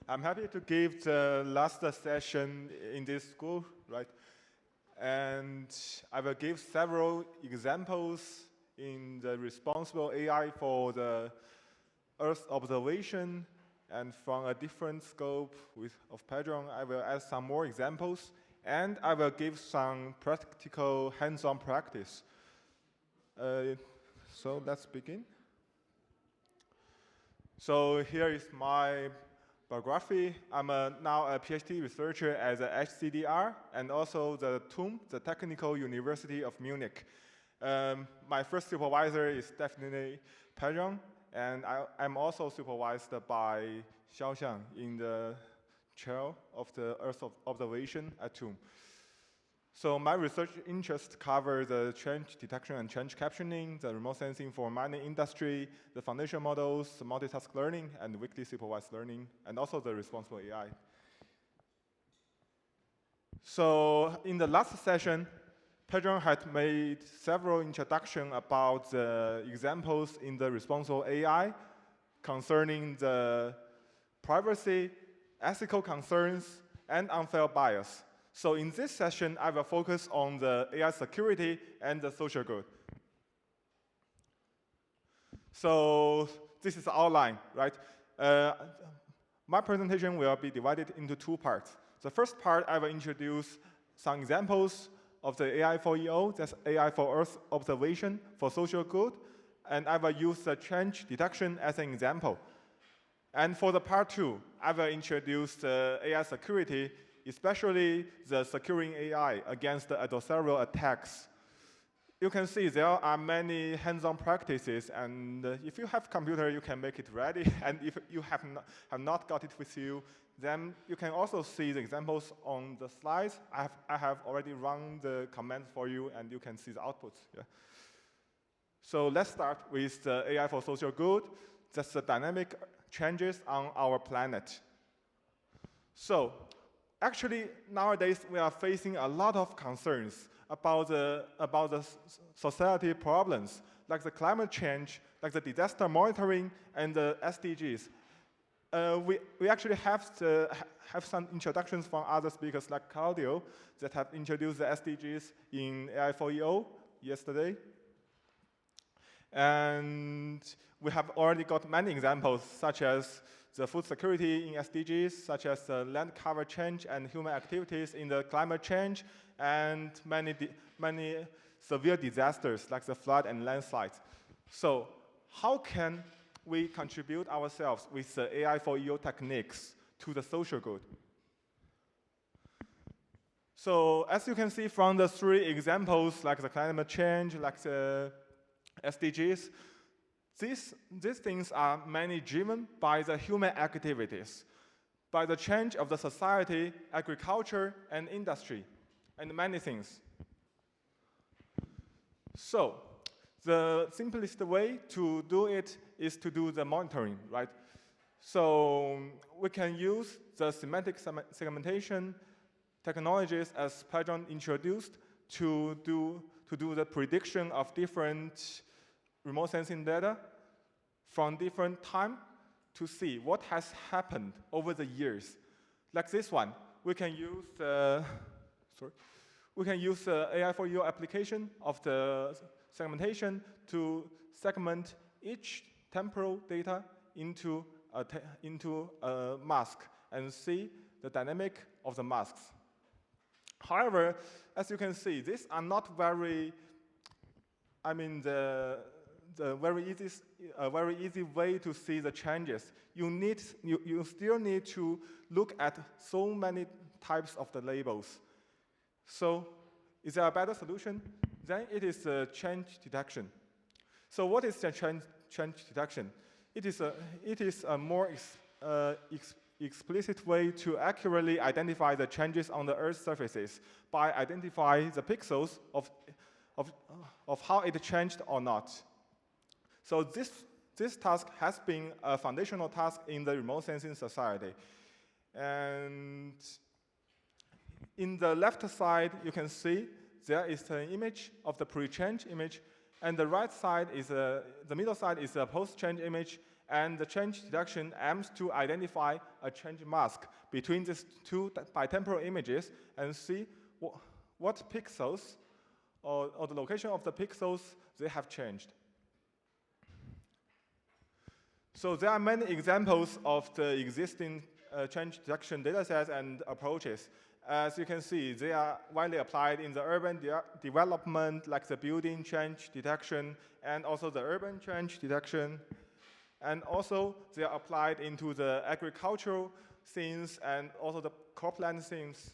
I'm happy to give the last session in this school, right? And I will give several examples in the responsible AI for the Earth observation, and from a different scope of Pedram, I will add some more examples, and I will give some practical hands-on practice. So let's begin. So here is my biography. I'm now a PhD researcher at the HCDR and also the TUM, the Technical University of Munich. My first supervisor is definitely Pedram, and I'm also supervised by Xiaoxiang in the chair of the Earth observation at TUM. So my research interests cover the change detection and change captioning, the remote sensing for mining industry, the foundation models, the multitask learning, and weakly supervised learning, and also the responsible AI. So in the last session, Pedram had made several introductions about the examples in the responsible AI concerning the privacy, ethical concerns, and unfair bias. So in this session, I will focus on the AI security and the social good. So this is the outline, right? My presentation will be divided into two parts. The first part, I will introduce some examples of the AI for EO, that's AI for Earth observation for social good, and I will use the change detection as an example. And for the part two, I will introduce the AI security, especially the securing AI against the adversarial attacks. You can see there are many hands-on practices, and if you have a computer, you can make it ready. And if you have not got it with you, then you can also see the examples on the slides. I have already run the commands for you, and you can see the outputs. Yeah. So let's start with the AI for social good. That's the dynamic changes on our planet. So actually, nowadays, we are facing a lot of concerns about the society problems, like the climate change, like the disaster monitoring, and the SDGs. We actually have some introductions from other speakers, like Claudio, that have introduced the SDGs in AI for EO yesterday. And we have already got many examples, such as the food security in SDGs, such as the land cover change and human activities in the climate change, and many severe disasters like the flood and landslides. So how can we contribute ourselves with the AI for EO techniques to the social good? So as you can see from the three examples, like the climate change, like the SDGs, these things are mainly driven by the human activities, by the change of the society, agriculture, and industry, and many things. So the simplest way to do it is to do the monitoring, right? So we can use the semantic segmentation technologies as Pedram introduced to do the prediction of different remote sensing data from different time to see what has happened over the years. Like this one, we can use the AI for EO application of the segmentation to segment each temporal data into a mask and see the dynamic of the masks. However, as you can see, these are not very, the very easy way to see the changes. You still need to look at so many types of the labels. So is there a better solution? Then it is change detection. So what is the change detection? It is a more explicit way to accurately identify the changes on the Earth's surfaces by identifying the pixels of how it changed or not. So this task has been a foundational task in the remote sensing society. And in the left side, you can see there is an image of the pre-change image, and the right side is the middle side is a post-change image, And the change detection aims to identify a change mask between these two bitemporal images and see what pixels or the location of the pixels they have changed. So there are many examples of the existing change detection datasets and approaches. As you can see, they are widely applied in the urban development, like the building change detection, and also the urban change detection. And also, they are applied into the agricultural scenes and also the cropland scenes.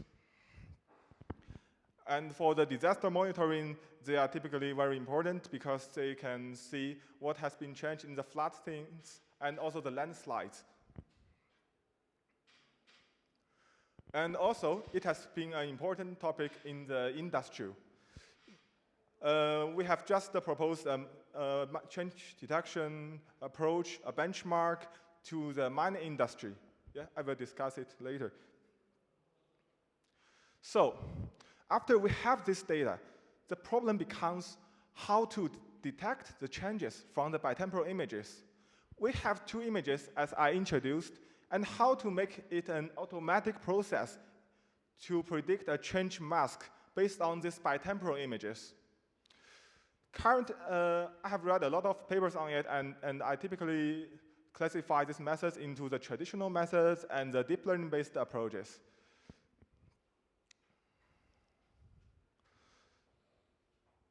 And for the disaster monitoring, they are typically very important because they can see what has been changed in the flood scenes and also the landslides. And also, it has been an important topic in the industry. We have just proposed a change detection approach, a benchmark to the mining industry. Yeah, I will discuss it later. So, after we have this data, the problem becomes how to detect the changes from the bitemporal images. We have two images, as I introduced, and how to make it an automatic process to predict a change mask based on these bitemporal images. I have read a lot of papers on it, and I typically classify these methods into the traditional methods and the deep learning-based approaches.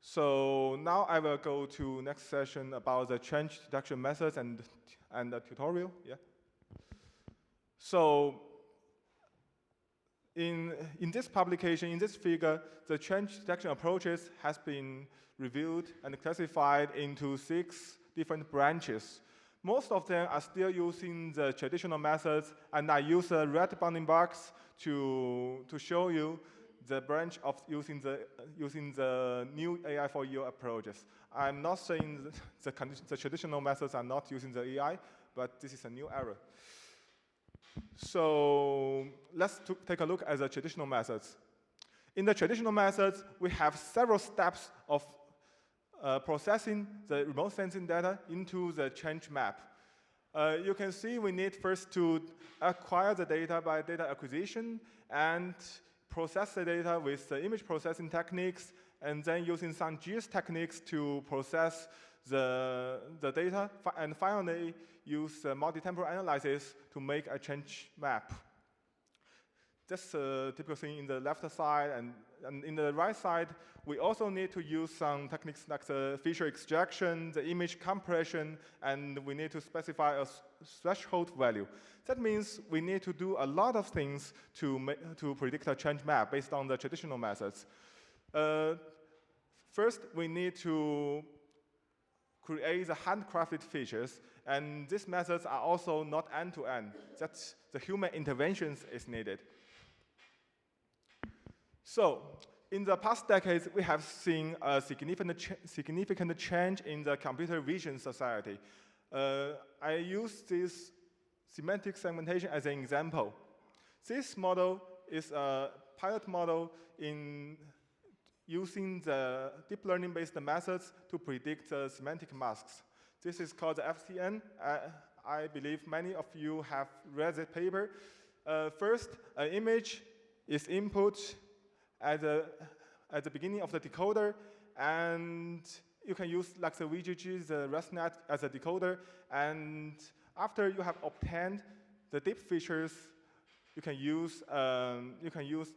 So now I will go to next session about the change detection methods and the tutorial. Yeah. So in this publication, in this figure, the change detection approaches has been reviewed and classified into 6 different branches. Most of them are still using the traditional methods, and I use a red bounding box to show you the branch of using the new AI for EU approaches. I'm not saying the traditional methods are not using the AI, but this is a new era. So let's take a look at the traditional methods. In the traditional methods, we have several steps of processing the remote sensing data into the change map. You can see we need first to acquire the data by data acquisition and process the data with the image processing techniques, and then using some GIS techniques to process the data, and finally use multi-temporal analysis to make a change map. That's a typical thing in the left side, and in the right side, we also need to use some techniques like the feature extraction, the image compression, and we need to specify a threshold value. That means we need to do a lot of things to predict a change map based on the traditional methods. First, we need to create the handcrafted features, and these methods are also not end-to-end. That's the human interventions is needed. So, in the past decades, we have seen a significant change in the computer vision society. I use this semantic segmentation as an example. This model is a pilot model in using the deep learning-based methods to predict the semantic masks. This is called the FCN. I believe many of you have read the paper. First, an image is input at the beginning of the decoder, and you can use like the VGG, the ResNet as a decoder, and after you have obtained the deep features, you can use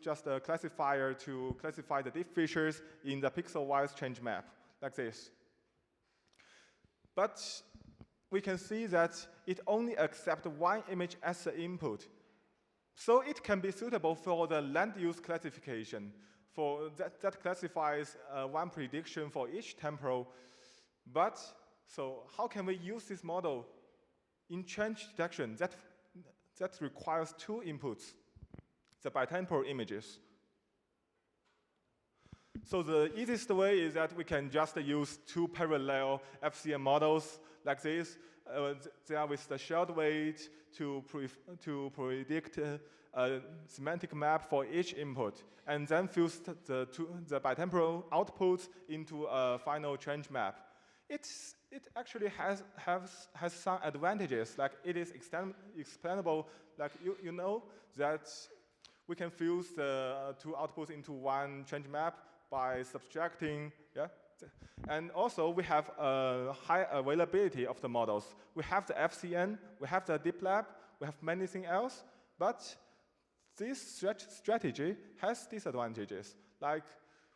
just a classifier to classify the deep features in the pixel-wise change map, like this. But we can see that it only accepts one image as the input. So it can be suitable for the land use classification. For that classifies one prediction for each temporal. But, so how can we use this model in change detection? That requires 2 inputs, the bitemporal images. So the easiest way is that we can just use 2 parallel FCM models like this. They are with the shared weight to predict a semantic map for each input, and then fuse the bitemporal outputs into a final change map. It's it actually has some advantages, like it is explainable, like you know that we can fuse the two outputs into one change map by subtracting, yeah? And also we have a high availability of the models. We have the FCN, we have the deep lab, we have many things else, but this strategy has disadvantages. Like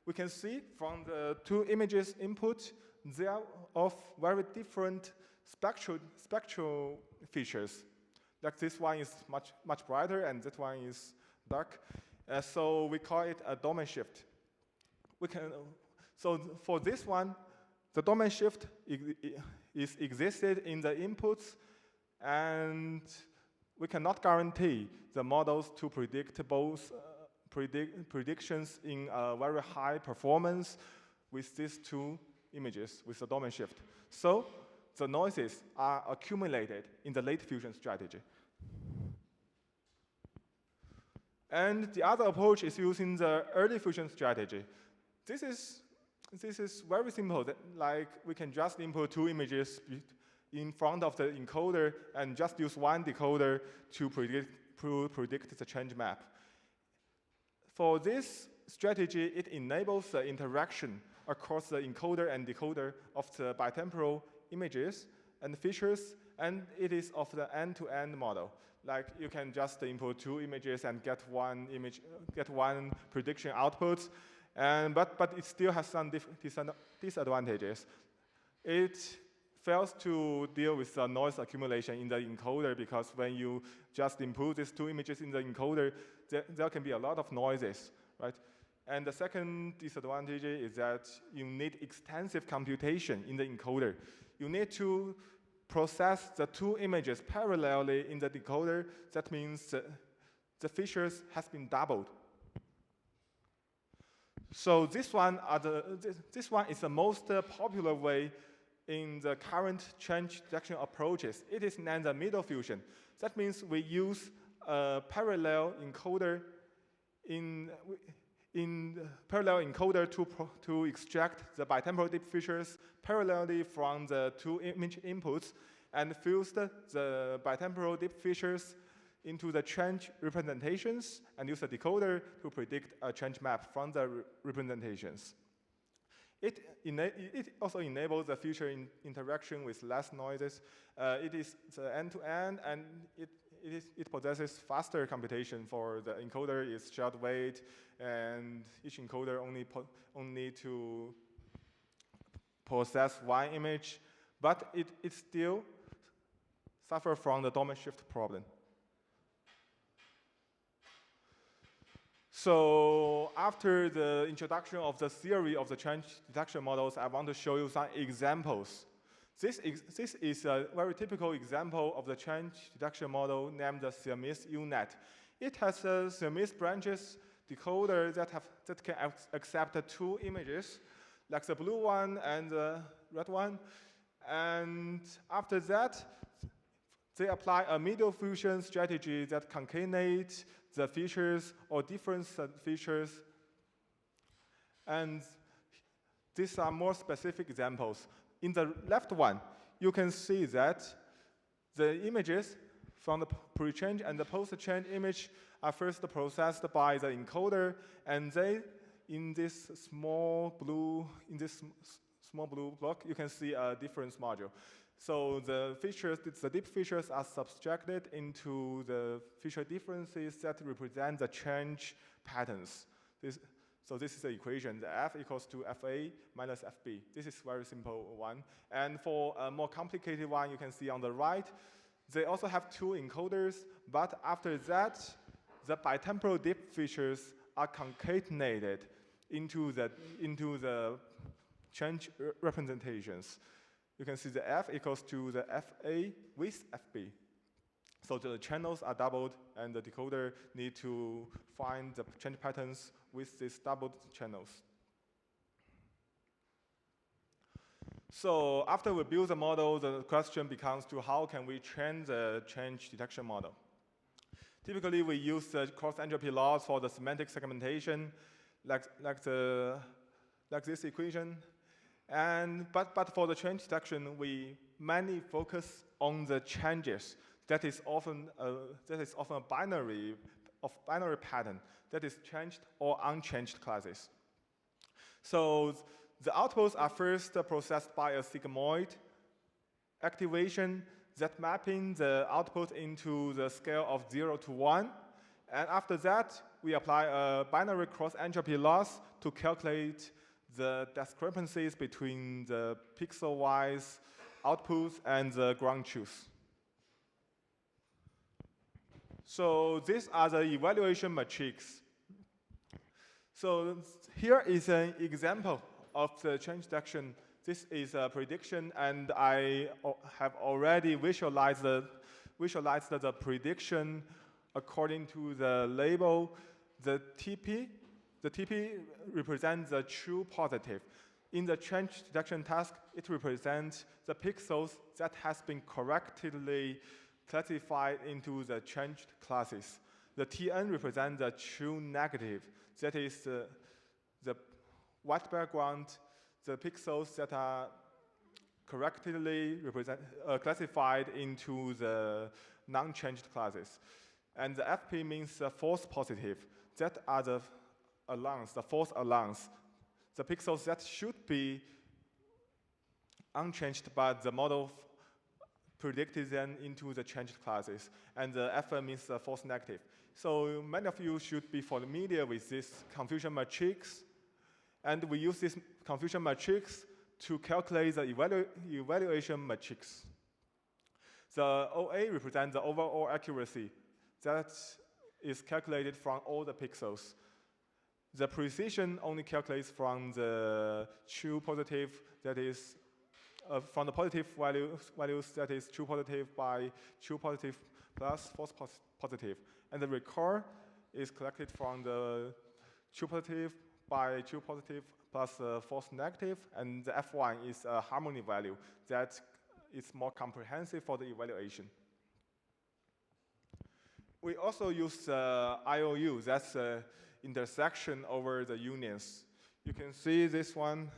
we can see from the two images input, they are of very different spectral features. Like this one is much brighter and that one is dark. So we call it a domain shift. So for this one, the domain shift is existed in the inputs, and we cannot guarantee the models to predict both predictions in a very high performance with these two images with the domain shift. So the noises are accumulated in the late fusion strategy. And the other approach is using the early fusion strategy. This is very simple. Like we can just input two images in front of the encoder and just use one decoder to predict the change map. For this strategy, it enables the interaction across the encoder and decoder of the bitemporal images and features, and it is of the end-to-end model. Like you can just input two images and get one prediction output, but it still has some disadvantages. It fails to deal with the noise accumulation in the encoder, because when you just input these two images in the encoder, there can be a lot of noises, right? And the second disadvantage is that you need extensive computation in the encoder. You need to process the two images parallelly in the decoder. That means the features has been doubled. So this one is the most popular way in the current change detection approaches. It is named the middle fusion. That means we use a parallel encoder to extract the bitemporal deep features parallelly from the two image inputs and fuse the bitemporal deep features into the change representations and use a decoder to predict a change map from the representations. It also enables the future interaction with less noises. It is the end-to-end, and it possesses faster computation. For the encoder is shared weight, and each encoder only to process one image, but it still suffers from the domain shift problem. So after the introduction of the theory of the change detection models, I want to show you some examples. This is a very typical example of the change detection model named the Siamese UNet. It has a Siamese branches decoder that can accept two images, like the blue one and the red one. And after that, they apply a middle fusion strategy that concatenates the features or different features. And these are more specific examples. In the left one, you can see that the images from the pre-change and the post-change image are first processed by the encoder, and they, in this small blue block, you can see a difference module. So the features, the deep features are subtracted into the feature differences that represent the change patterns. So this is the equation, the F equals to FA minus FB. This is a very simple one. And for a more complicated one, you can see on the right, they also have two encoders, but after that, the bitemporal deep features are concatenated into the change representations. You can see the F equals to the FA with FB. So the channels are doubled, and the decoder need to find the change patterns with these doubled channels. So after we build the model, the question becomes to how can we train the change detection model? Typically, we use the cross-entropy laws for the semantic segmentation, like this equation. But for the change detection, we mainly focus on the changes. That is often a binary pattern that is changed or unchanged classes. So the outputs are first processed by a sigmoid activation that mapping the output into the scale of 0 to 1. And after that, we apply a binary cross-entropy loss to calculate the discrepancies between the pixel-wise outputs and the ground truth. So these are the evaluation metrics. So here is an example of the change detection. This is a prediction, and I have already visualized the prediction according to the label. The TP represents the true positive. In the change detection task, it represents the pixels that has been correctly classified into the changed classes. The TN represents the true negative. That is the white background, the pixels that are correctly classified into the non-changed classes. And the FP means the false positive. That are the allowance, the false allowance. The pixels that should be unchanged, but the model predicted them into the changed classes. And the FN means the false negative. So many of you should be familiar with this confusion matrix. And we use this confusion matrix to calculate the evaluation matrix. The OA represents the overall accuracy. That is calculated from all the pixels. The precision only calculates from the true positive, that is, from the positive values that is true positive by true positive plus false positive. And the recur is collected from the true positive by true positive plus false negative, and the F1 is a harmony value that is more comprehensive for the evaluation. We also use IOU, that's the intersection over the unions. You can see this one.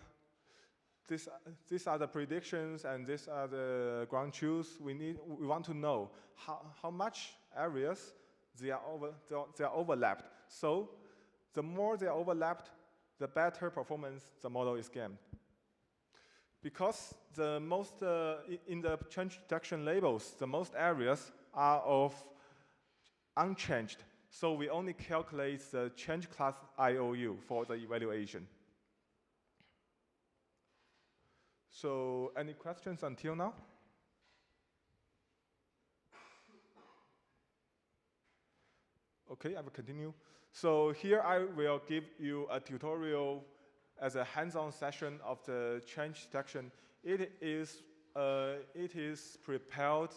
These are the predictions, and these are the ground truths. We want to know how much areas they are overlapped. So the more they are overlapped, the better performance the model is gained. Because the most, in the change detection labels, the most areas are of unchanged. So we only calculate the change class IOU for the evaluation. So any questions until now? Okay, I will continue. So here I will give you a tutorial as a hands-on session of the change detection. It is prepared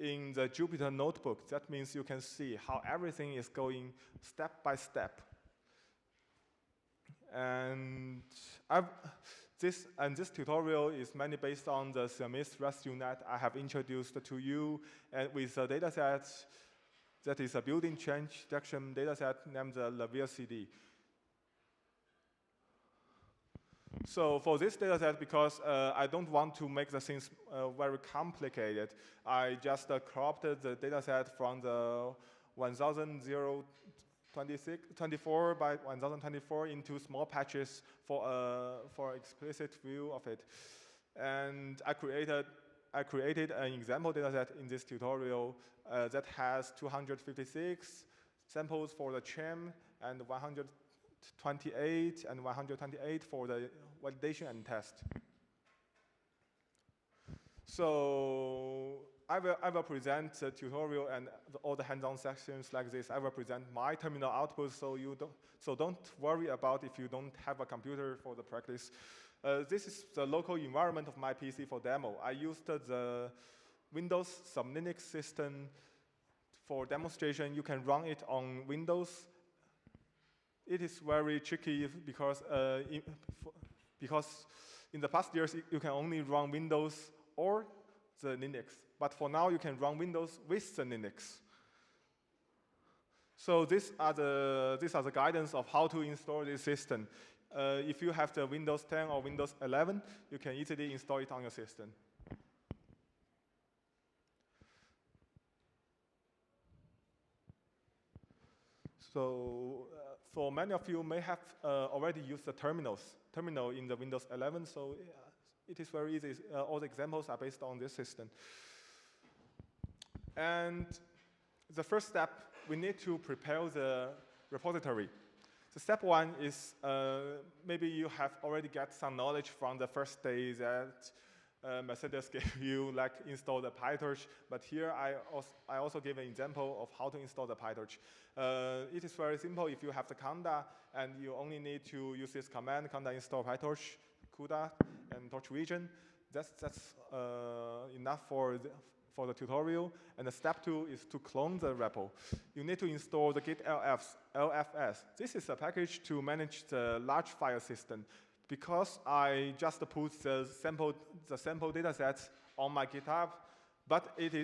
in the Jupyter notebook. That means you can see how everything is going step by step. And this tutorial is mainly based on the Siamese rescue net I have introduced to you, and with a dataset that is a building change detection dataset named the LaVier-CD. So for this dataset, because I don't want to make the things very complicated, I just cropped the dataset from the 1024 by 1024 into small patches for explicit view of it. And I created an example dataset in this tutorial that has 256 samples for the CHIM and 128 and 128 for the validation and test. So I will present the tutorial and all the hands-on sections like this. I will present my terminal output, so don't worry about if you don't have a computer for the practice. This is the local environment of my PC for demo. I used the Windows sub-Linux system for demonstration. You can run it on Windows. It is very tricky because in the past years you can only run Windows or the Linux. But for now you can run Windows with the Linux. So these are the guidance of how to install this system. If you have the Windows 10 or Windows 11, you can easily install it on your system. So for many of you may have already used the terminal in the Windows 11, so it is very easy. All the examples are based on this system. And the first step, we need to prepare the repository. So step one is maybe you have already got some knowledge from the first day that Mercedes gave you, like install the PyTorch. But here I also give an example of how to install the PyTorch. It is very simple. If you have the Conda and you only need to use this command, Conda install PyTorch, CUDA, and torch region, that's enough for the tutorial. And the step two is to clone the repo. You need to install the Git LFS. This is a package to manage the large file system. Because I just put the sample datasets on my GitHub, but it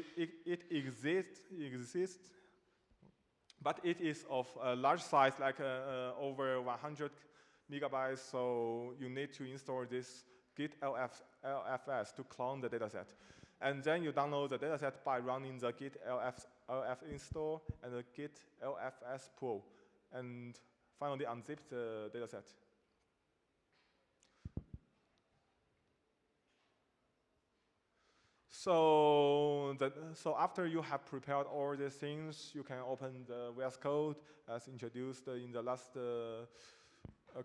exists, but it is of a large size, like over 100 megabytes. So you need to install this Git LFS to clone the dataset. And then you download the dataset by running the Git LF install and the Git LFS pull. And finally unzip the dataset. So after you have prepared all these things, you can open the VS Code as introduced in the last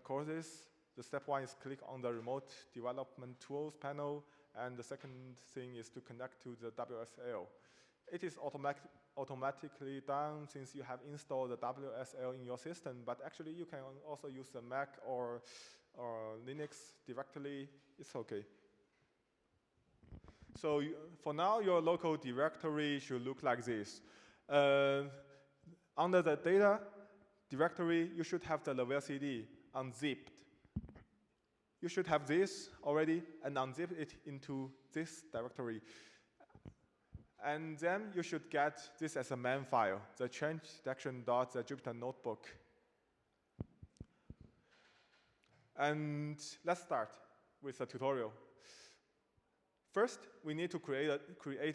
courses. The step one is click on the remote development tools panel, and the second thing is to connect to the WSL. It is automatically done since you have installed the WSL in your system, but actually you can also use the Mac or Linux directly. It's okay. So for now, your local directory should look like this. Under the data directory, you should have the level CD unzipped. You should have this already and unzip it into this directory. And then you should get this as a main file, the change detection.the Jupyter notebook. And let's start with the tutorial. First, we need to create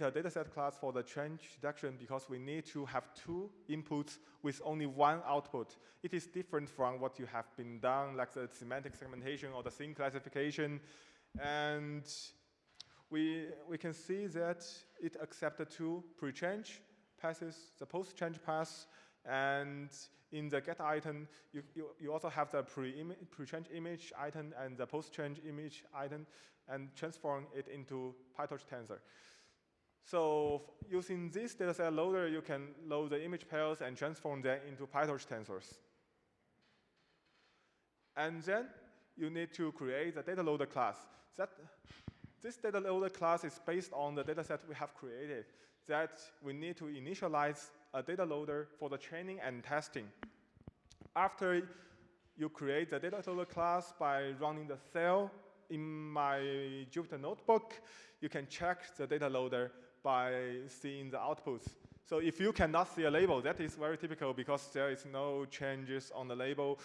a dataset class for the change detection because we need to have two inputs with only one output. It is different from what you have been done, like the semantic segmentation or the scene classification. And we can see that it accepted two pre-change passes, the post-change pass, and in the get item, you also have the pre-change image item and the post-change image item, and transform it into PyTorch tensor. So using this dataset loader, you can load the image pairs and transform them into PyTorch tensors. And then you need to create the data loader class. This data loader class is based on the dataset we have created, that we need to initialize a data loader for the training and testing. After you create the data loader class by running the cell in my Jupyter notebook, you can check the data loader by seeing the outputs. So if you cannot see a label, that is very typical because there is no changes on the label.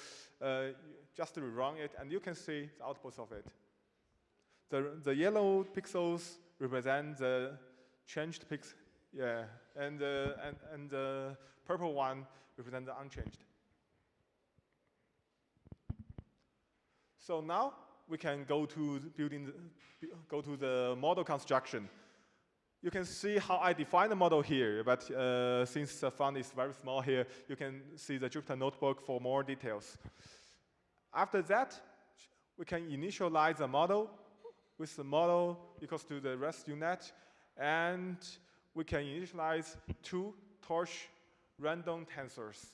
Just rerun it, and you can see the outputs of it. The yellow pixels represent the changed pixels, yeah, and the purple one represents the unchanged. So now we can go to the model construction. You can see how I define the model here, but since the font is very small here, you can see the Jupyter notebook for more details. After that, we can initialize the model with the model equals to the REST unit, and we can initialize two torch random tensors.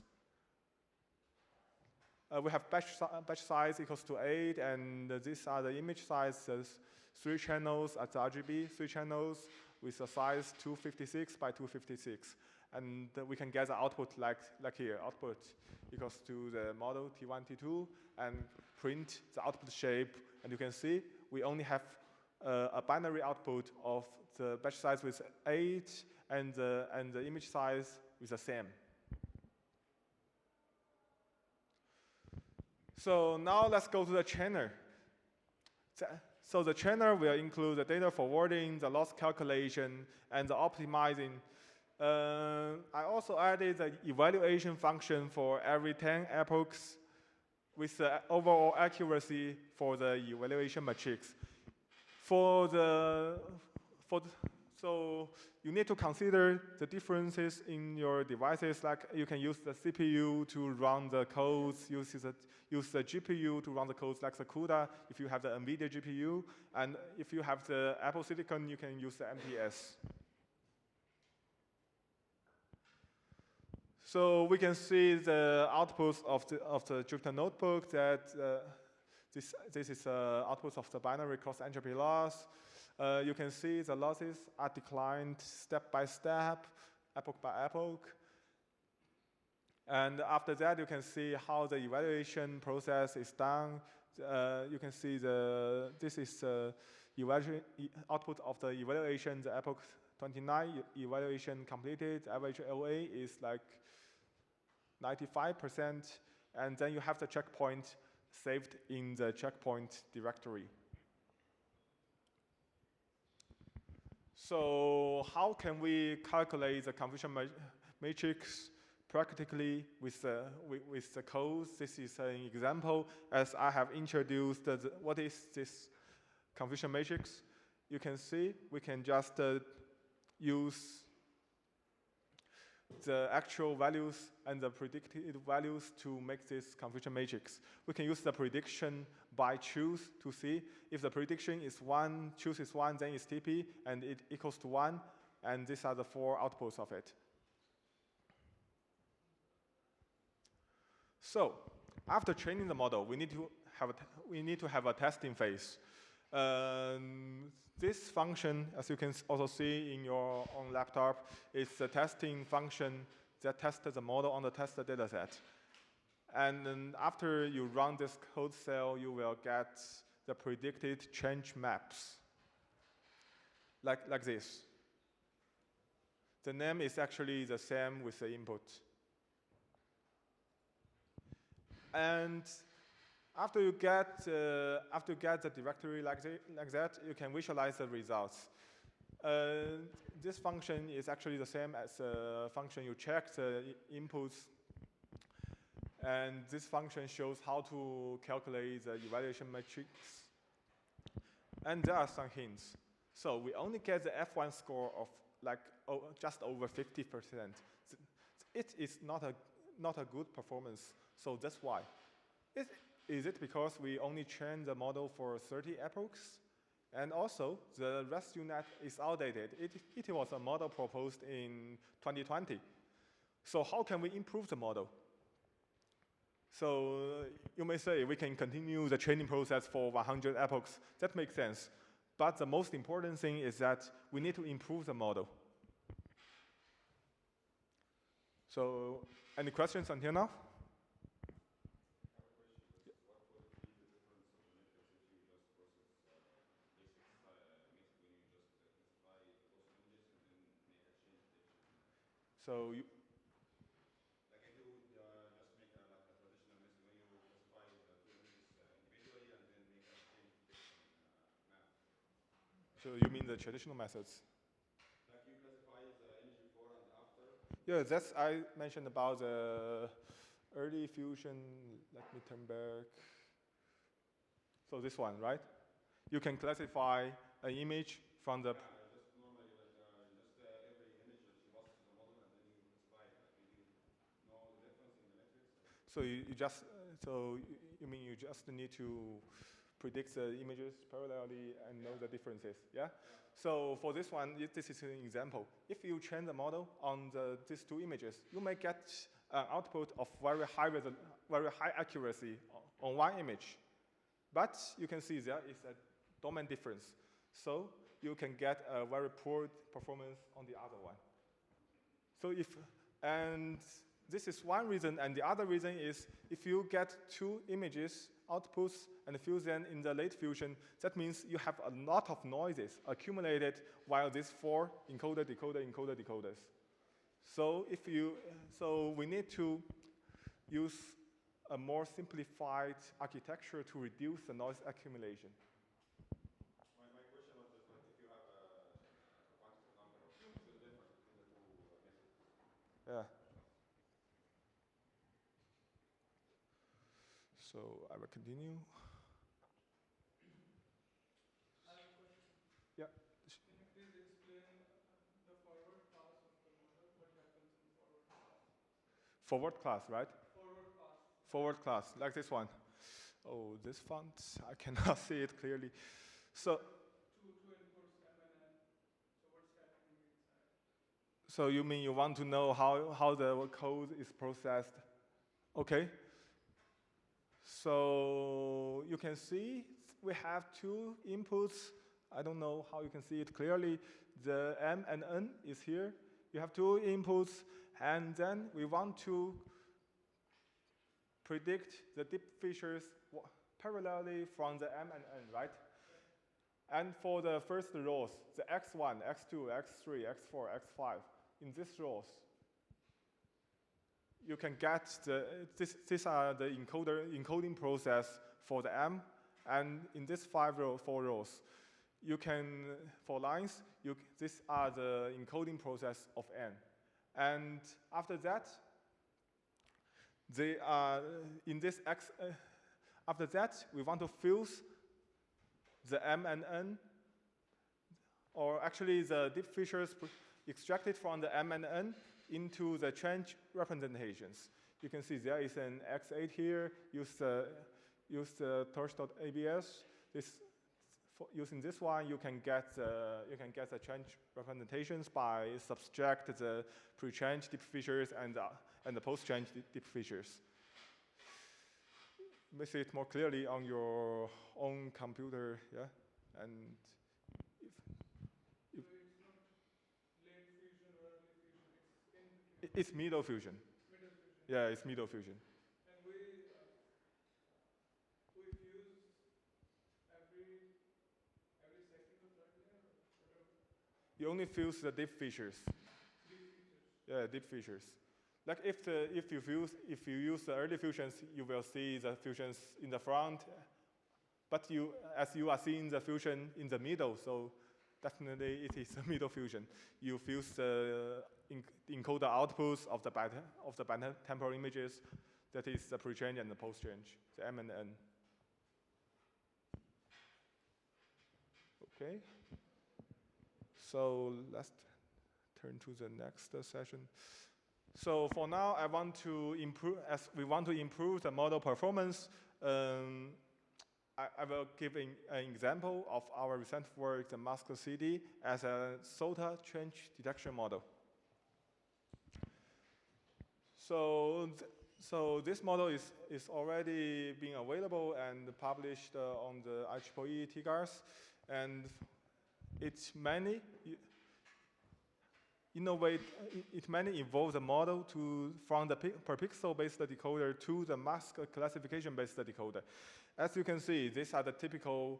We have batch size equals to 8, and these are the image sizes, 3 channels at the RGB, 3 channels with a size 256 by 256. And we can get the output like here, output equals to the model T1, T2, and print the output shape. And you can see we only have a binary output of the batch size with 8 and the image size with the same. So now let's go to the trainer. So the trainer will include the data forwarding, the loss calculation, and the optimizing. I also added the evaluation function for every 10 epochs with the overall accuracy for the evaluation matrix. So you need to consider the differences in your devices, like you can use the CPU to run the codes, use the GPU to run the codes like the CUDA if you have the NVIDIA GPU, and if you have the Apple Silicon, you can use the MPS. So we can see the outputs of the Jupyter Notebook that this is outputs of the binary cross-entropy loss. You can see the losses are declined step by step, epoch by epoch. And after that, you can see how the evaluation process is done. You can see this is the output of the evaluation, the epoch 29 evaluation completed. Average OA is like 95%, and then you have the checkpoint saved in the checkpoint directory. So how can we calculate the confusion matrix practically with the codes? This is an example as I have introduced what is this confusion matrix. You can see we can just use the actual values and the predicted values to make this confusion matrix. We can use the prediction by choose to see if the prediction is 1, choose is 1, then it's TP, and it equals to 1, and these are the 4 outputs of it. So after training the model, we need to have a testing phase. This function, as you can also see in your own laptop, is the testing function that tests the model on the test dataset. And then after you run this code cell, you will get the predicted change maps, like this. The name is actually the same with the input. And after you get the directory like that, you can visualize the results. This function is actually the same as the function you check the inputs. And this function shows how to calculate the evaluation matrix. And there are some hints. So we only get the F1 score of like just over 50%. It is not a good performance. So that's why. Is it because we only trained the model for 30 epochs? And also, the ResUnet is outdated. It was a model proposed in 2020. So how can we improve the model? So you may say we can continue the training process for 100 epochs. That makes sense. But the most important thing is that we need to improve the model. So any questions until now? So you, like if you just make like a traditional method when you classify the 2 images individually and then make a chain detection map. so you mean the traditional methods? Like you classify the image before and after? Yeah, that's I mentioned about the early fusion. Let me turn back. So this one, right? You can classify an image from the. Just normally like just every image that you pass to the model and then you classify it. Like you know the difference in the metrics? So you mean you just need to predict the images parallelly and know the differences, yeah? So for this one, this is an example. If you train the model on these 2 images, you may get an output of very high accuracy on one image. But you can see there is a domain difference. So you can get a very poor performance on the other one. So and this is one reason, and the other reason is if you get 2 images outputs and fuse them in the late fusion, that means you have a lot of noises accumulated while these 4 encoder, decoder, encoder, decoders. So we need to use a more simplified architecture to reduce the noise accumulation. My question was just like if you have a quantitative number of the difference between the two methods. Yeah. So I will continue. I have a question. Yeah. Can you please explain the forward pass of the model? What happens in forward pass? Forward class, right? Forward pass. Forward class, like this one. Oh, this font, I cannot see it clearly. So, Two inputs M and N. So what's happening inside? so you mean you want to know how the code is processed? Okay. So you can see we have two inputs. I don't know how you can see it clearly. The M and N is here. You have two inputs, and then we want to predict the dip features parallelly from the M and N, right? And for the first rows, the X1, X2, X3, X4, X5, in these rows, you can get these are the encoding process for the M, and in these four rows, you can, for lines, these are the encoding process of N. And after that, they are in this X, after that, we want to fuse the M and N, or actually the deep features extracted from the M and N into the change representations. You can see there is an X8 here. Use the torch.abs. Using this one, you can get the change representations by subtract the pre-change deep features and the post-change deep features. You may see it more clearly on your own computer, yeah. And So it's not late fusion or early fusion. It's in between. it's middle fusion. Middle fusion. Yeah, it's middle fusion. And we fuse every second or third layer or whatever. You only fuse the deep features. Deep features. Yeah, deep features. Like if you use the early fusions, you will see the fusions in the front, but as you are seeing the fusion in the middle, so definitely it is a middle fusion. You fuse the encoder outputs of the bitemporal images, that is the pre-change and the post-change, the M and N. Okay. So let's turn to the next session. So for now, I want to improve, as we want to improve the model performance, I will give an example of our recent work, the mask CD, as a SOTA change detection model. So this model is already being available and published on the IEEE TGARS, and it mainly involves the model from the per pixel-based decoder to the mask classification-based decoder. As you can see, these are the typical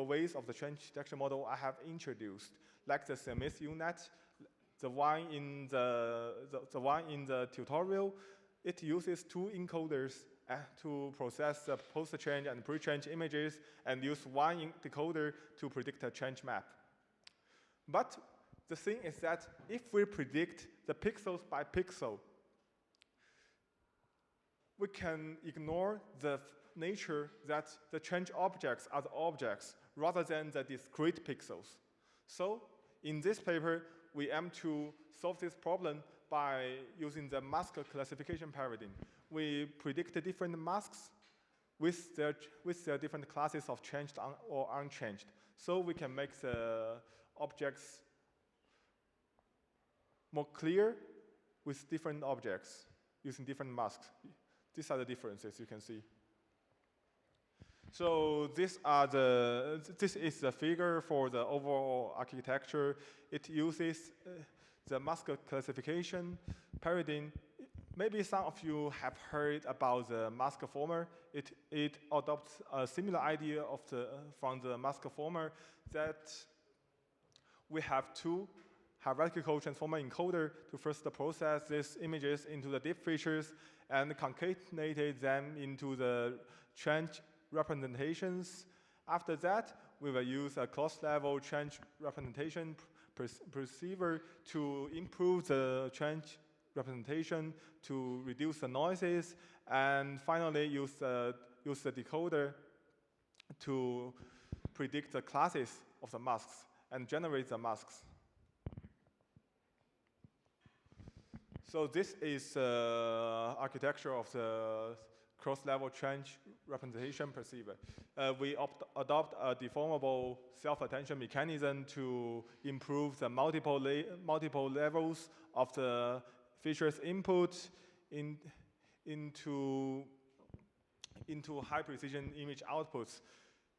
ways of the change detection model I have introduced, like the Smith UNet, the one in the tutorial. It uses two encoders to process the post-change and pre-change images, and use one decoder to predict a change map. But the thing is that if we predict the pixels by pixel, we can ignore the nature that the change objects are the objects rather than the discrete pixels. So in this paper, we aim to solve this problem by using the mask classification paradigm. We predict the different masks with their different classes of changed or unchanged. So we can make the objects more clear with different objects using different masks. These are the differences you can see. So this is the figure for the overall architecture. It uses the mask classification paradigm. Maybe some of you have heard about the mask former. It adopts a similar idea from the mask former that we have two hierarchical transformer encoder to first process these images into the deep features and concatenated them into the trench representations. After that, we will use a cross-level trench representation perceiver to improve the trench representation to reduce the noises, and finally use the decoder to predict the classes of the masks and generate the masks. So this is architecture of the cross-level trench representation perceiver. We adopt a deformable self-attention mechanism to improve the multiple levels of the features input into high-precision image outputs.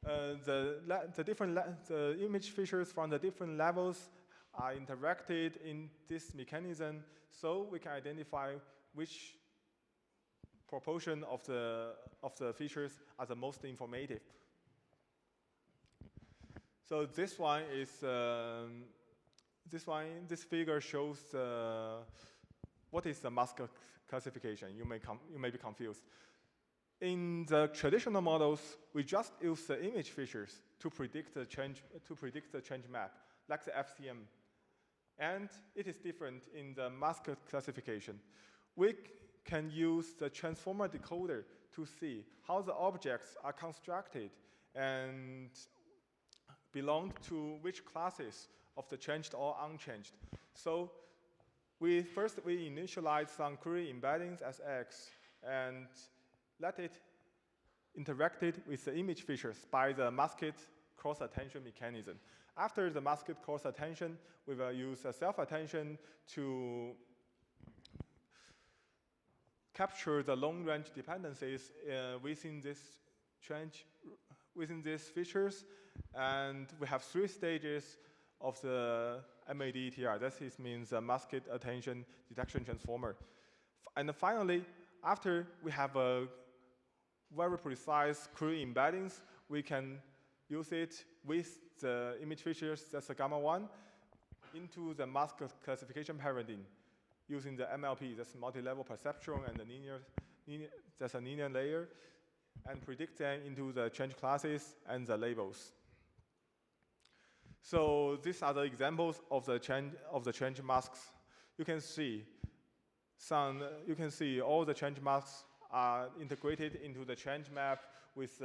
The image features from the different levels are interacted in this mechanism, so we can identify which proportion of the features are the most informative. So this figure shows what is the mask classification. You may be confused. In the traditional models, we just use the image features to predict the change map, like the FCM. And it is different in the mask classification. We can use the transformer decoder to see how the objects are constructed and belong to which classes of the changed or unchanged. So first we initialize some query embeddings as X and let it interact with the image features by the masked cross-attention mechanism. After the masked cross-attention, we will use a self-attention to capture the long-range dependencies within these features, and we have 3 stages of the MADTR. That means a masked attention detection transformer. And finally, after we have a very precise query embeddings, we can use it with the image features, that's the gamma 1, into the mask classification paradigm using the MLP, that's multi-level perceptron, and the that's a linear layer, and predict them into the change classes and the labels. So these are the examples of the change masks. You can see all the change masks are integrated into the change map with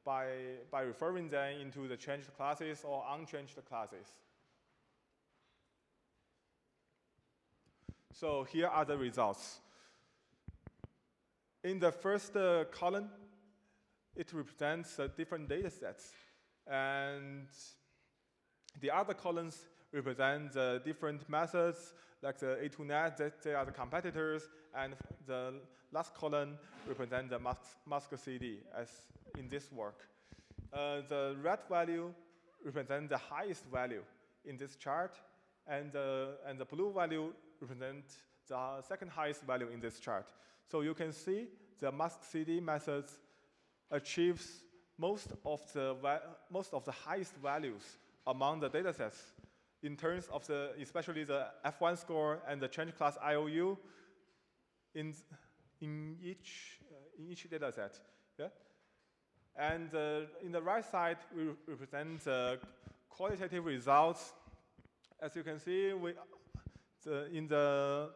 by referring them into the changed classes or unchanged classes. So here are the results. In the first column, it represents different data sets. And the other columns represent the different methods, like the A2NET, they are the competitors, and the last column represents the mask CD, as in this work. The red value represents the highest value in this chart, and the blue value represents the second highest value in this chart. So you can see the mask CD methods achieves most of the highest values among the data sets in terms of especially the F1 score and the change class IOU in each data set. Yeah? And in the right side, we represent the qualitative results. As you can see, in the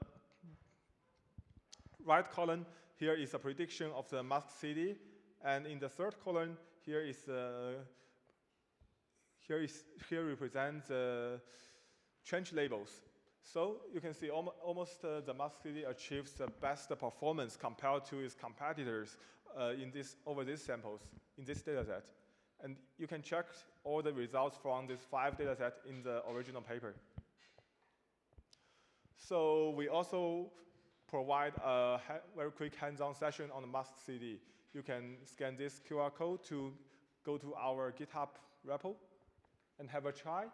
right column, here is a prediction of the mask CD, and in the third column, here represents change labels. So you can see almost the mask CD achieves the best performance compared to its competitors over these samples in this data set. And you can check all the results from these 5 data sets in the original paper. So we also provide a very quick hands-on session on the mask CD. You can scan this QR code to go to our GitHub repo and have a try.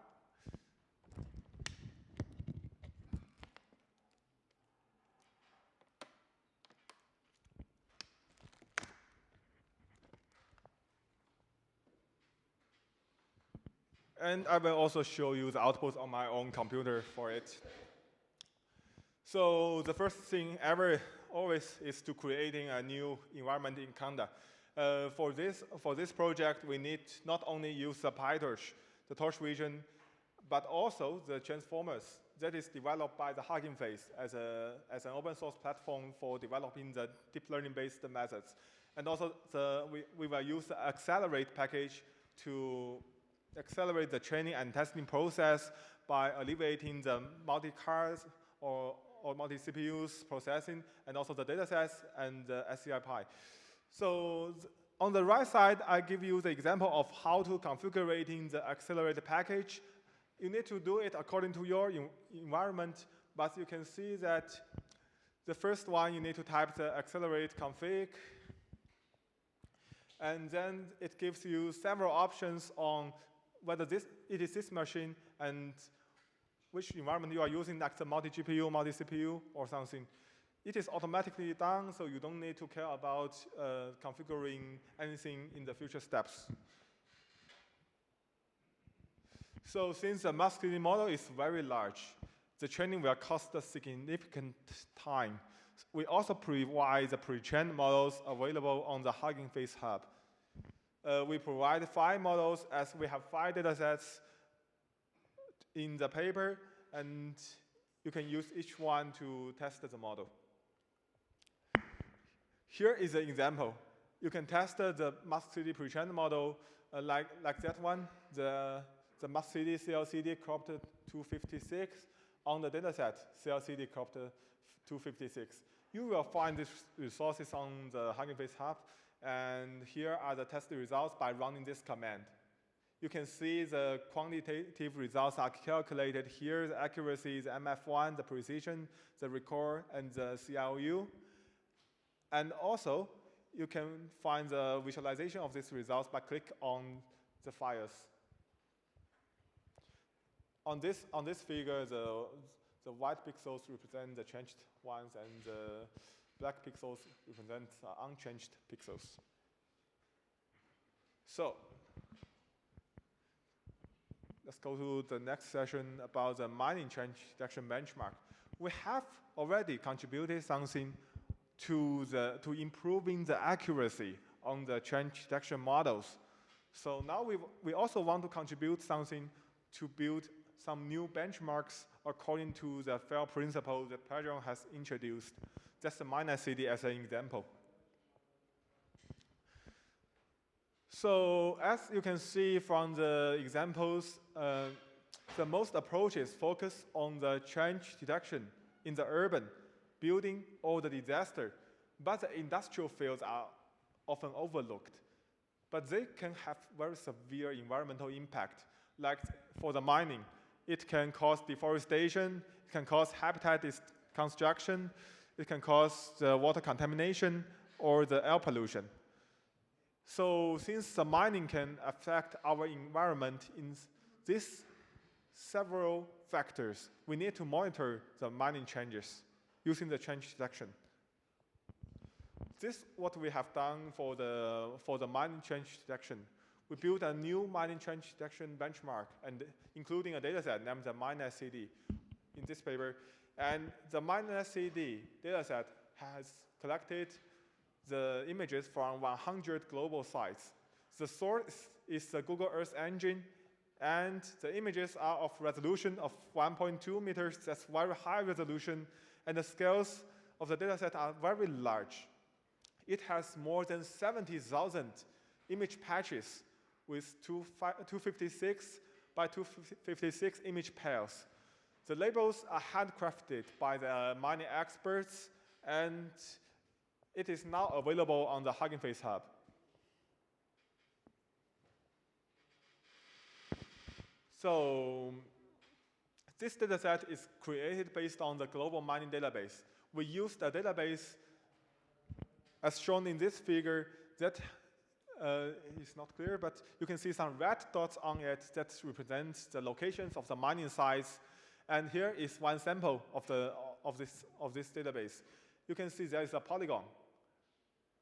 And I will also show you the outputs on my own computer for it. So the first thing always is to creating a new environment in Conda. For this project, we need not only use the PyTorch, the torch region, but also the transformers that is developed by the Hugging Face as an open source platform for developing the deep learning based methods. And also we will use the accelerate package to accelerate the training and testing process by alleviating the multi-cars or multi-CPUs processing, and also the datasets and the SCI Pi. So on the right side, I give you the example of how to configuring the accelerated package. You need to do it according to your environment, but you can see that the first one, you need to type the accelerate config, and then it gives you several options on whether it is this machine and which environment you are using, like the multi-GPU, multi-CPU, or something. It is automatically done, so you don't need to care about configuring anything in the future steps. So since the mask reading model is very large, the training will cost a significant time. We also provide the pre-trained models available on the Hugging Face Hub. We provide 5 models as we have 5 datasets in the paper, and you can use each one to test the model. Here is an example. You can test the mask CD pre-trained model like that one, the mask CD CLCD cropped 256 on the dataset CLCD cropped 256. You will find these resources on the Hugging Face Hub, and here are the test results by running this command. You can see the quantitative results are calculated here. The accuracy is MF1, the precision, the recall, and the CLU. And also, you can find the visualization of these results by click on the files. On this figure, the white pixels represent the changed ones, and the black pixels represent unchanged pixels. So let's go to the next session about the mining change detection benchmark. We have already contributed something to improving the accuracy on the change detection models. So now we also want to contribute something to build some new benchmarks according to the FAIR principle that Pedram has introduced. That's the -CD as an example. So as you can see from the examples, the most approaches focus on the change detection in the urban, building, or the disaster. But the industrial fields are often overlooked. But they can have very severe environmental impact. Like for the mining, it can cause deforestation, it can cause habitat destruction, it can cause the water contamination or the air pollution. So since the mining can affect our environment in these several factors, we need to monitor the mining changes using the change detection. This is what we have done for the mining change detection. We built a new mining change detection benchmark, and including a dataset named the -CD in this paper. And the -CD dataset has collected the images from 100 global sites. The source is the Google Earth engine, and the images are of resolution of 1.2 meters. That's very high resolution, and the scales of the dataset are very large. It has more than 70,000 image patches with 256 by 256 image pairs. The labels are handcrafted by the mining experts, and it is now available on the Hugging Face Hub. So this dataset is created based on the global mining database. We use the database as shown in this figure. That is not clear, but you can see some red dots on it that represent the locations of the mining sites. And here is one sample of this database. You can see there is a polygon.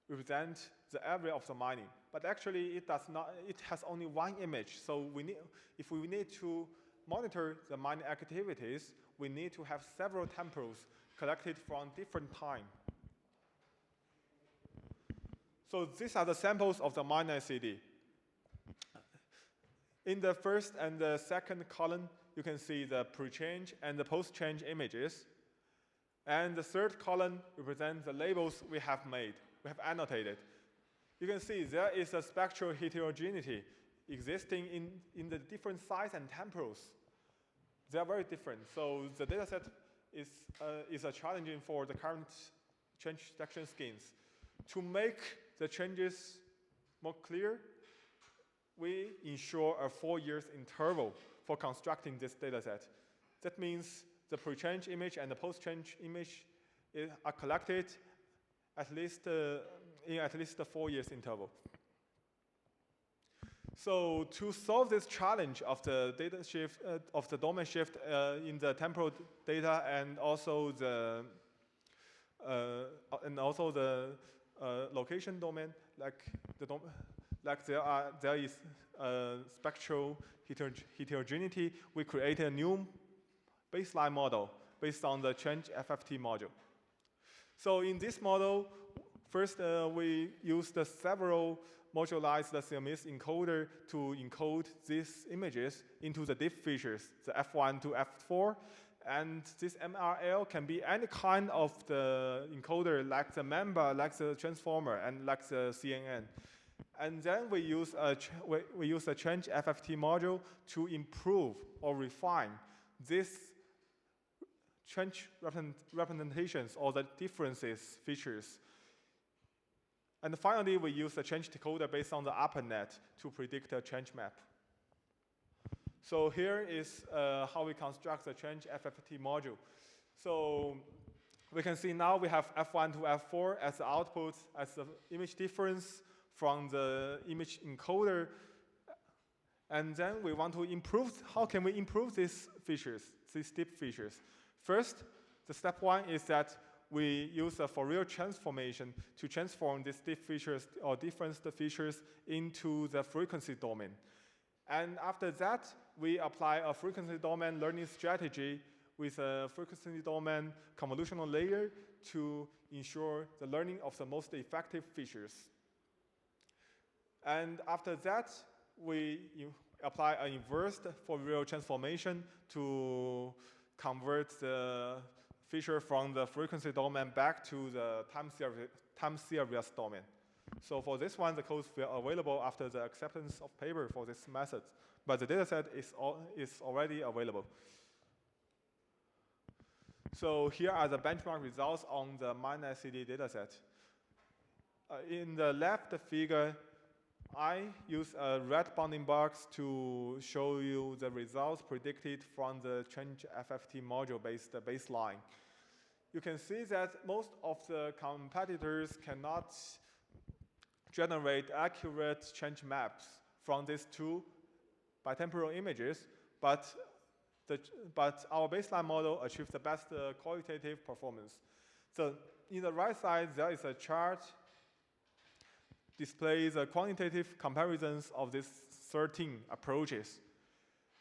represent the area of the mining. But actually, it does not. It has only one image. So if we need to monitor the mining activities, we need to have several temples collected from different time. So these are the samples of the miner CD. In the first and the second column, you can see the pre-change and the post-change images. And the third column represents the labels we have made, we have annotated. You can see there is a spectral heterogeneity existing in the different size and temples. They are very different. So the dataset is a challenging for the current change detection schemes. To make the changes more clear, we ensure a 4 years interval for constructing this dataset. That means the pre-change image and the post-change image are collected at least in at least a 4 years interval. So to solve this challenge of the data shift, of the domain shift in the temporal data and also the location domain, there is spectral heterogeneity, we create a new baseline model based on the change FFT module. So in this model, first we use the several modularized CMS encoder to encode these images into the diff features, the F1 to F4. And this MRL can be any kind of the encoder, like the member, like the transformer, and like the CNN. And then we use a change FFT module to improve or refine this change representations or the differences features. And finally, we use a change decoder based on the ARPANET to predict a change map. So here is how we construct the change FFT module. So we can see now we have F1 to F4 as the output, as the image difference from the image encoder. And then we want to improve, how can we improve these features, these deep features? First, the step one is that we use a Fourier transformation to transform these deep features or different features into the frequency domain. And after that, we apply a frequency domain learning strategy with a frequency domain convolutional layer to ensure the learning of the most effective features. And after that, we apply an inverse Fourier transformation to convert the feature from the frequency domain back to the time series domain. So for this one, the codes will be available after the acceptance of paper for this method. But the dataset is already available. So here are the benchmark results on the MineSCD dataset. In the left figure, I use a red bounding box to show you the results predicted from the change FFT module-based baseline. You can see that most of the competitors cannot generate accurate change maps from these two bitemporal images, but our baseline model achieves the best qualitative performance. So in the right side, there is a chart displays the quantitative comparisons of these 13 approaches.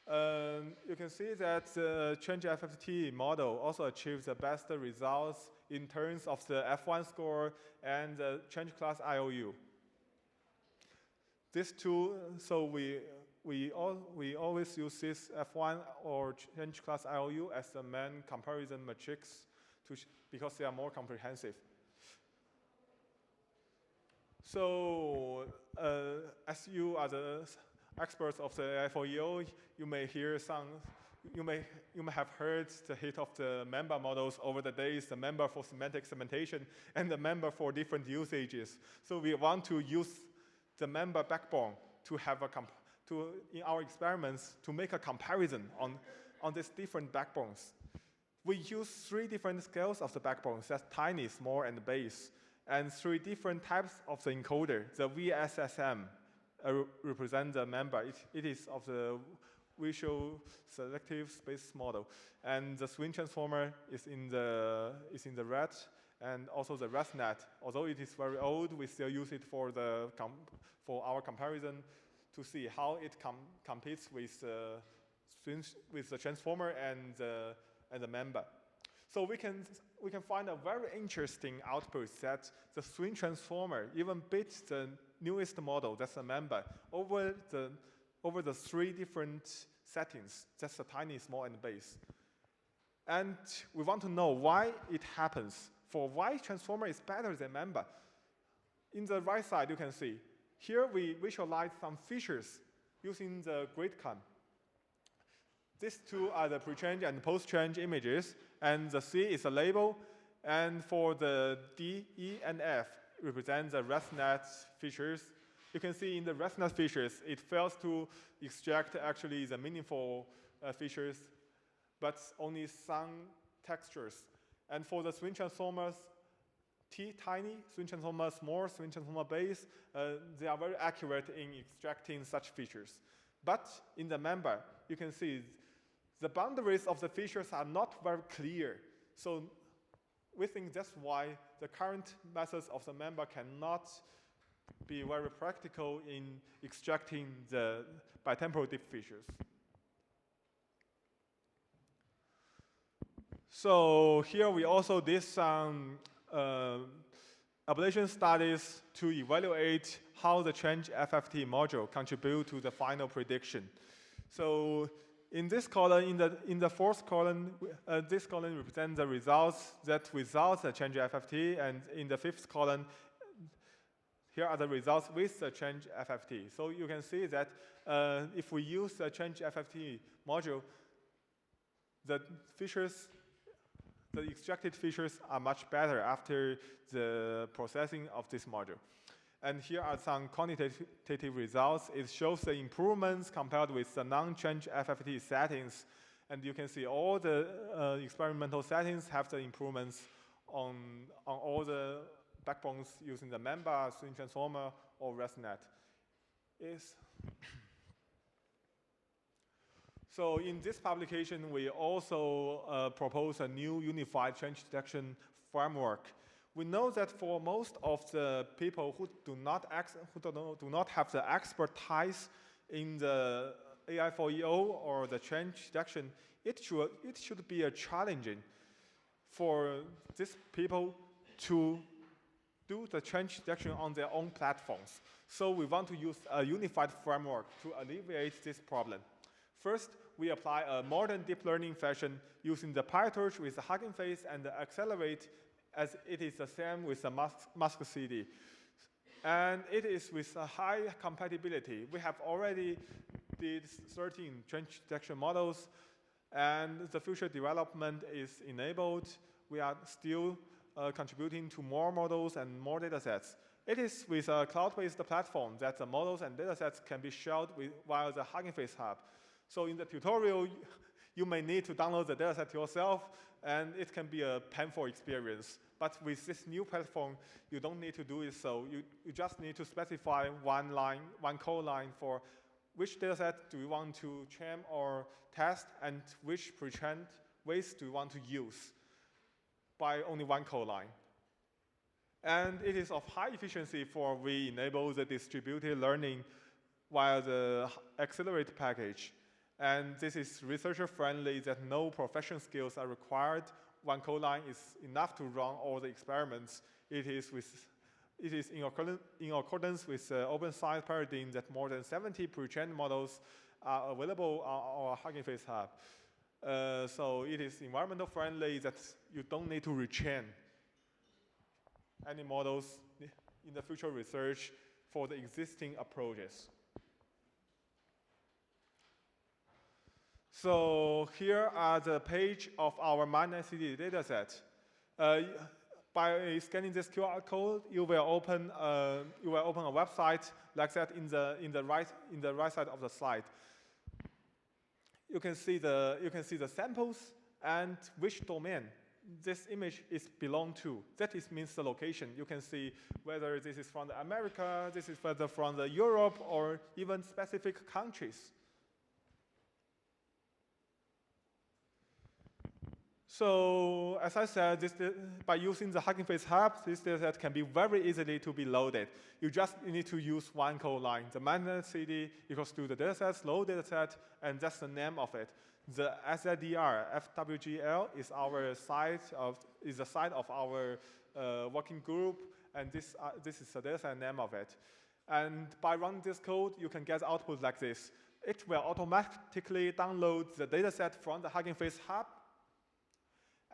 You can see that the change FFT model also achieves the best results in terms of the F1 score and the change class IOU. These two, so we always use this F1 or change class IOU as the main comparison matrix because they are more comprehensive. So as you are the experts of the AI4EO, you may have heard the hit of the member models over the days, the member for semantic segmentation and the member for different usages. So we want to use the member backbone to have in our experiments to make a comparison on these different backbones. We use 3 different scales of the backbones, that's tiny, small, and base, and 3 different types of the encoder. The VSSM represents the member. It is of the visual selective space model, and the swing transformer is in the red, And also the ResNet, although it is very old, we still use it for our comparison to see how it competes with the transformer and the member. So we can find a very interesting output that the swing transformer even beats the newest model, that's the member, over the 3 different settings. That's the tiny, small, and base. And we want to know why it happens. For why transformer is better than member. In the right side, you can see, here we visualize some features using the GridCam. These two are the pre-change and post-change images, and the C is a label, and for the D, E, and F represent the ResNet features. You can see in the ResNet features, it fails to extract actually the meaningful features, but only some textures. And for the swing transformers, T tiny, swing transformer small, swing transformer base, they are very accurate in extracting such features. But in the member, you can see the boundaries of the features are not very clear. So we think that's why the current methods of the member cannot be very practical in extracting the bitemporal deep features. So here we also did some ablation studies to evaluate how the change FFT module contribute to the final prediction. So in this column, in the fourth column, this column represents the results that without the change FFT, and in the fifth column, here are the results with the change FFT. So you can see that if we use the change FFT module, the features, the extracted features are much better after the processing of this module. And here are some quantitative results. It shows the improvements compared with the non-change FFT settings. And you can see all the experimental settings have the improvements on all the backbones using the member, swing transformer, or ResNet. So in this publication, we also propose a new unified change detection framework. We know that for most of the people who do not have the expertise in the AI4EO or the change detection, it should be a challenging for these people to do the change detection on their own platforms. So we want to use a unified framework to alleviate this problem. First, we apply a modern deep learning fashion using the PyTorch with the Hugging Face and the Accelerate, as it is the same with the mask CD. And it is with a high compatibility. We have already did 13 change detection models, and the future development is enabled. We are still contributing to more models and more datasets. It is with a cloud-based platform that the models and datasets can be shared via the Hugging Face Hub. So in the tutorial, you may need to download the dataset yourself, and it can be a painful experience. But with this new platform, you don't need to do it so. You just need to specify one code line for which dataset do you want to train or test, and which pre-trained ways do you want to use by only one code line. And it is of high efficiency for we enable the distributed learning via the Accelerate package. And this is researcher-friendly, that no professional skills are required. One code line is enough to run all the experiments. It is in accordance with the open science paradigm that more than 70 pre-trained models are available on our Hugging Face Hub. So it is environmental friendly, that you don't need to retrain any models in the future research for the existing approaches. So here are the page of our MindNetCD dataset. By scanning this QR code, you will open a website like that in the right side of the slide. You can see the samples and which domain this image is belong to. That means the location. You can see whether this is from America, this is whether from the Europe, or even specific countries. So as I said, by using the Hugging Face Hub, this dataset can be very easily to be loaded. You just need to use one code line. The minus CD equals to the dataset, load dataset, and that's the name of it. The SIDR, FWGL, is the site of our working group, and this is the dataset name of it. And by running this code, you can get output like this. It will automatically download the dataset from the Hugging Face Hub.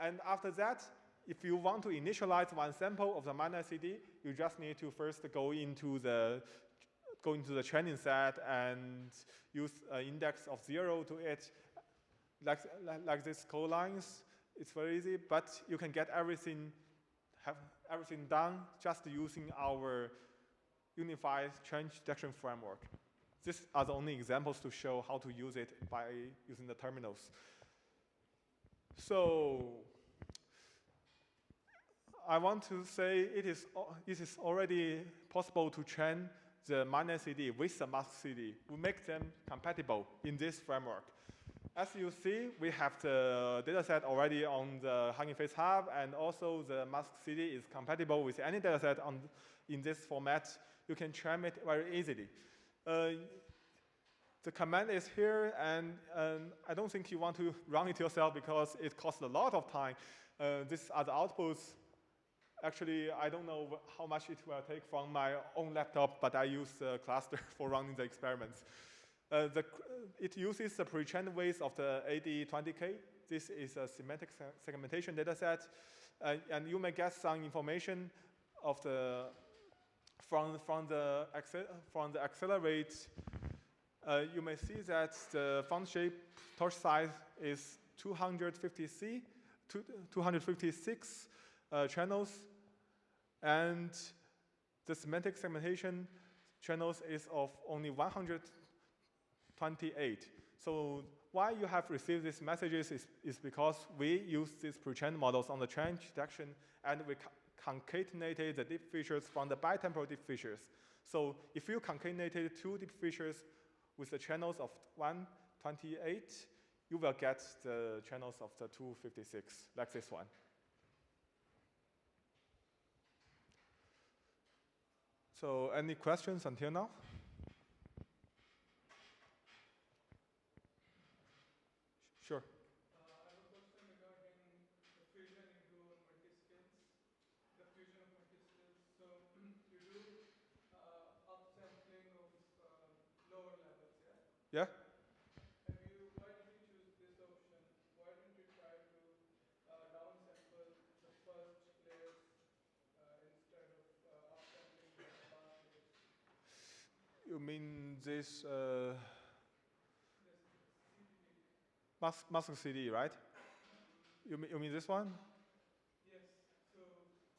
And after that, if you want to initialize one sample of the minor CD, you just need to first go into the training set and use an index of 0 to it, like these code lines. It's very easy, but you can get have everything done just using our unified change detection framework. These are the only examples to show how to use it by using the terminals. So I want to say it is already possible to train the minor CD with the mask CD. We make them compatible in this framework. As you see, we have the dataset already on the Hugging Face Hub, and also the mask CD is compatible with any dataset in this format. You can train it very easily. The command is here, and I don't think you want to run it yourself because it costs a lot of time. These are the outputs. Actually, I don't know how much it will take from my own laptop, but I use the cluster for running the experiments. It uses the pre-trained ways of the AD20K. This is a semantic segmentation dataset, and you may get some information of from the accelerate. You may see that the font shape torch size is 256 channels, and the semantic segmentation channels is of only 128. So why you have received these messages is because we use these pre-trained models on the change detection, and we concatenated the deep features from the bitemporal deep features. So if you concatenated two deep features with the channels of 128, you will get the channels of the 256, like this one. So any questions until now? Sure. I have a question regarding the fusion into multiscales, the fusion of multiscales. So you do upsampling of lower levels, yeah? Yeah? Why did you choose this option? Why didn't you try to downsample the first layers instead of upsampling the last layers? You mean this This CDD. mask CD, right? You mean this one? Yes. So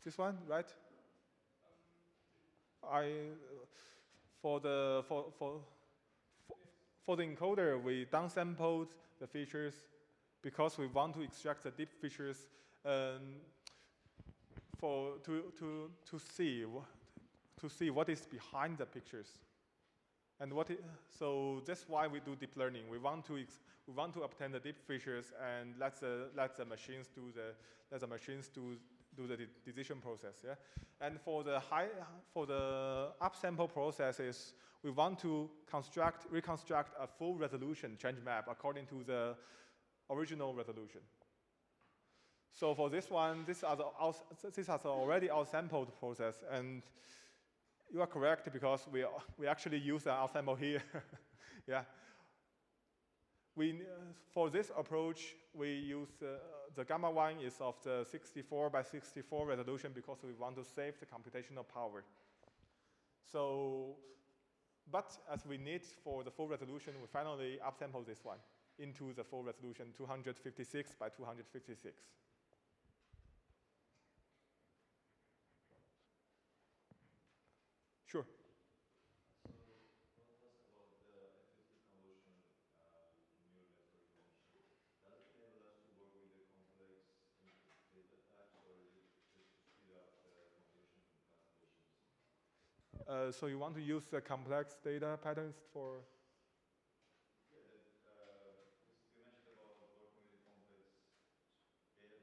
This one, right? For the encoder, we downsampled the features because we want to extract the deep features to see what is behind the pictures, and so that's why we do deep learning. We want to obtain the deep features and let the machines do the decision process. Yeah, and for the upsample processes, we want to reconstruct a full resolution change map according to the original resolution. So for this one, this has already outsampled process, and you are correct because we actually use an outsample here. Yeah. For this approach, we use the gamma one is of the 64 by 64 resolution because we want to save the computational power. So, but as we need for the full resolution, we finally upsample this one into the full resolution 256 by 256. Sure. So you want to use the complex data patterns for? Yeah, you mentioned about working with complex data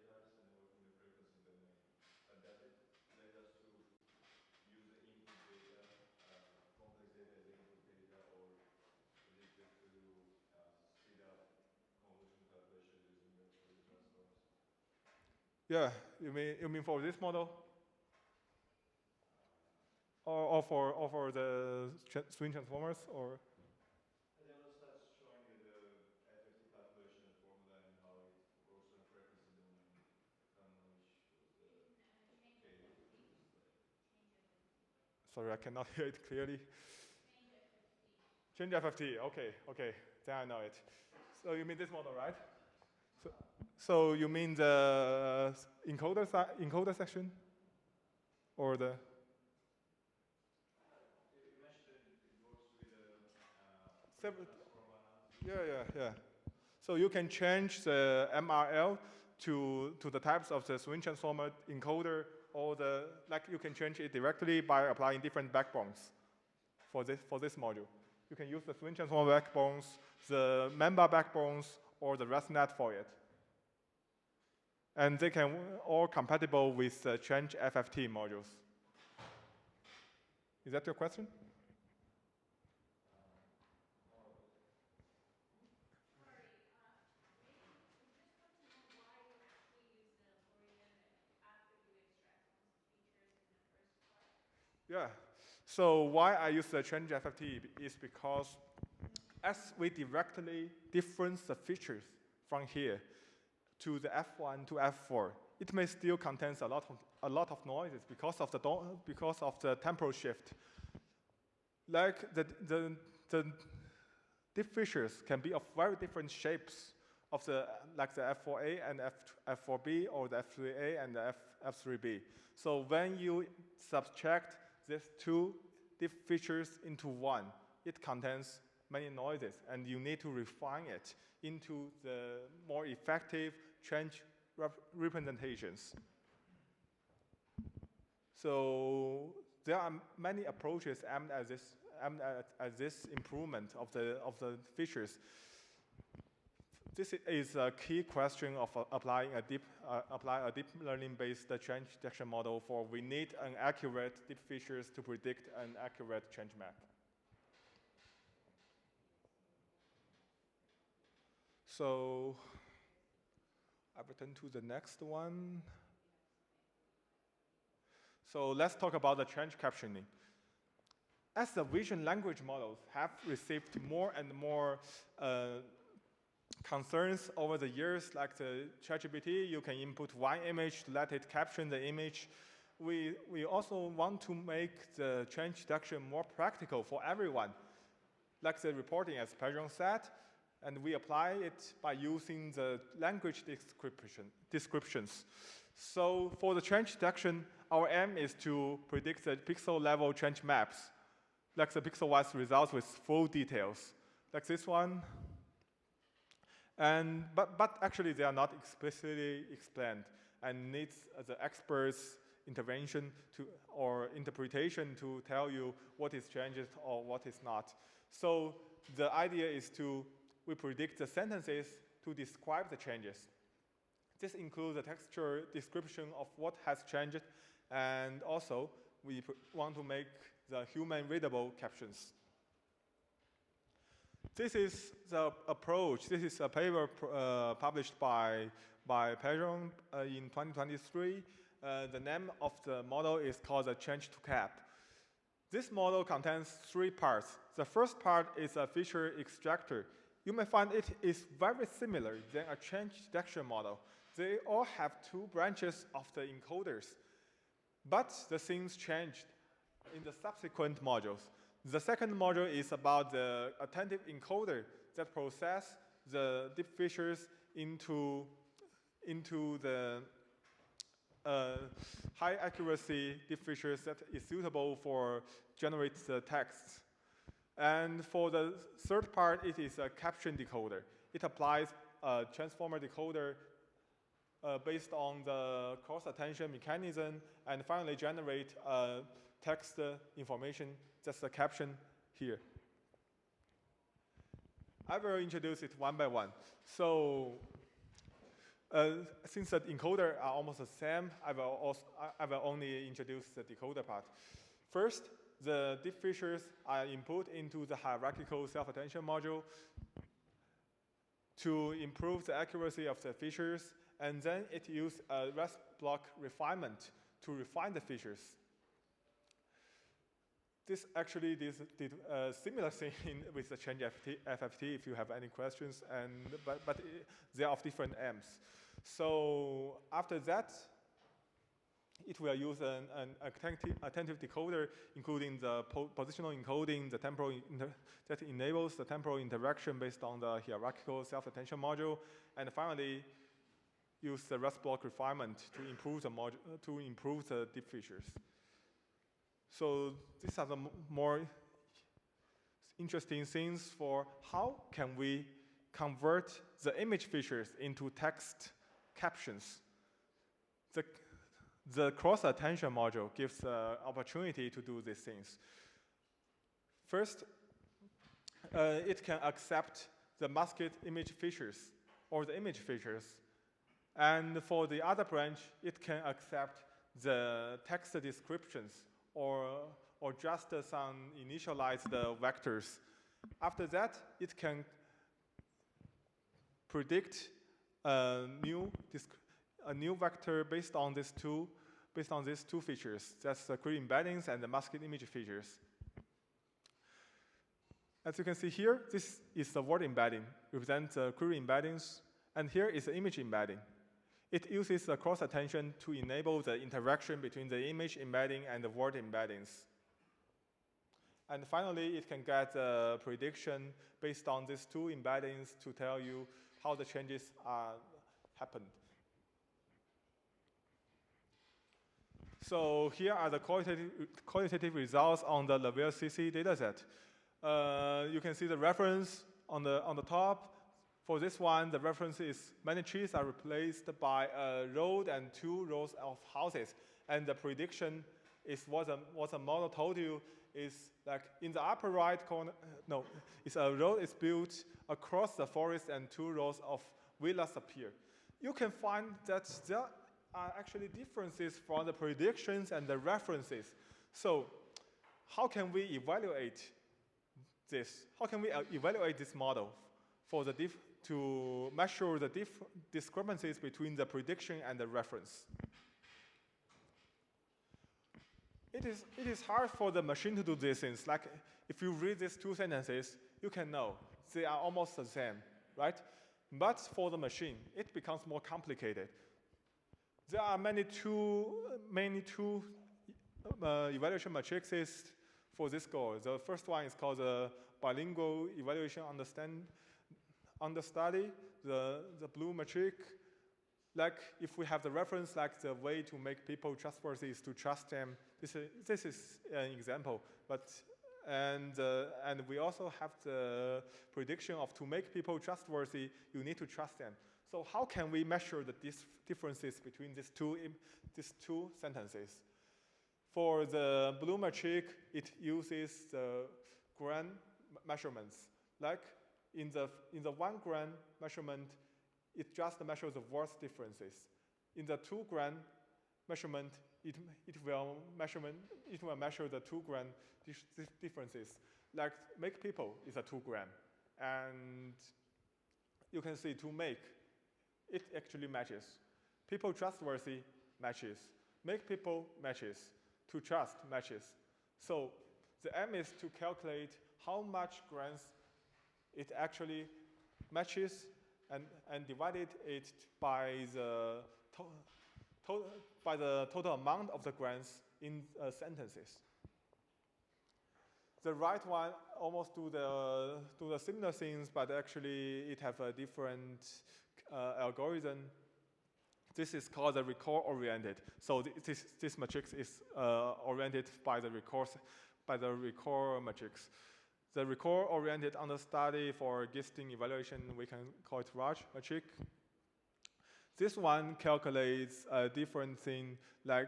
Yeah, you mean for this model? Or for the swing transformers, or? And then also starts showing you the FFT calculation formula and how it goes to a frequency domain, which was the Sorry, I cannot hear it clearly. Change FFT. Okay, then I know it. So you mean this model, right? So you mean the encoder section, or the? You mentioned that it works with the Separate. transform analysis. Yeah. So you can change the MRL to the types of the swing transformer encoder, or you can change it directly by applying different backbones for this module. You can use the swing transformer backbones, the member backbones, or the ResNet for it. And they can all compatible with the change FFT modules. Is that your question? Yeah. So why I use the change FFT is because as we directly difference the features from here to the F1 to F4, it may still contain a lot of noises because of the temporal shift. Like the diff features can be of very different shapes of like the F4A and F4B, or the F3A and the F3B. So when you subtract these two diff features into one, it contains many noises, and you need to refine it into the more effective change representations. So there are many approaches aimed at this improvement of the features. This is a key question of applying a deep learning-based change detection model. For we need an accurate deep features to predict an accurate change map. So I return to the next one. So let's talk about the change captioning. As the vision language models have received more and more concerns over the years, like the ChatGPT, you can input one image, let it caption the image. We also want to make the change detection more practical for everyone, like the reporting, as Pedram said, and we apply it by using the language descriptions. So for the change detection, our aim is to predict the pixel level change maps, like the pixel-wise results with full details, like this one. But actually, they are not explicitly explained, and needs the expert's intervention or interpretation to tell you what is changed or what is not. So the idea is we predict the sentences to describe the changes. This includes a textual description of what has changed, and also we want to make the human-readable captions. This is the approach. This is a paper published by Pedram in 2023. The name of the model is called the change to cap. This model contains 3 parts. The first part is a feature extractor. You may find it is very similar than a change detection model. They all have 2 branches of the encoders. But the things changed in the subsequent modules. The second module is about the attentive encoder that process the deep features into the high accuracy deep features that is suitable for generate the text. And for the third part, it is a caption decoder. It applies a transformer decoder based on the cross-attention mechanism, and finally generate text information, that's the caption here. I will introduce it one by one. So since the encoder are almost the same, I will only introduce the decoder part. First, the deep features are input into the hierarchical self-attention module to improve the accuracy of the features And then it used a REST block refinement to refine the features. This actually did a similar thing with the change FFT if you have any questions, but they are of different M's. So after that, it will use an attentive decoder, including the positional encoding, the temporal that enables the temporal interaction based on the hierarchical self-attention module, and finally use the REST block refinement to improve the deep features. So these are the more interesting things for how can we convert the image features into text captions. The cross-attention module gives the opportunity to do these things. First, it can accept the masked image features or the image features. And for the other branch, it can accept the text descriptions or just some initialized vectors. After that, it can predict a new vector based on these two features. That's the query embeddings and the masked image features. As you can see here, this is the word embedding, represents the query embeddings, and here is the image embedding. It uses the cross-attention to enable the interaction between the image embedding and the word embeddings. And finally, it can get a prediction based on these two embeddings to tell you how the changes happened. So here are the qualitative results on the Lavelle CC dataset. You can see the reference on the top. For this one, the reference is many trees are replaced by a road and 2 rows of houses. And the prediction is what the model told you is like in the upper right corner, no, it's a road is built across the forest and 2 rows of villas appear. You can find that there are actually differences from the predictions and the references. So how can we evaluate this? How can we evaluate this model for the to measure the discrepancies between the prediction and the reference? It is hard for the machine to do these things. Like if you read these 2 sentences, you can know they are almost the same, right? But for the machine, it becomes more complicated. There are many two evaluation matrices for this goal. The first one is called the bilingual evaluation understudy, the blue matrix. Like if we have the reference, like the way to make people trustworthy is to trust them. This is an example, and we also have the prediction of to make people trustworthy, you need to trust them. So how can we measure the differences between these two sentences? For the blue matrix, it uses the gram measurements. Like in the 1 gram measurement, it just measures the words differences. In the 2 gram measurement, it will measure the 2 gram differences. Like make people is a 2 gram, and you can see to make, it actually matches. People trustworthy matches. Make people matches. To trust matches. So the aim is to calculate how much grams it actually matches and divided it by the total amount of the grams in sentences. The right one almost do the similar things, but actually it have a different algorithm. This is called the record-oriented. So this matrix is oriented by the record matrix. The record-oriented understudy for gisting evaluation, we can call it Raj matrix. This one calculates a different thing, like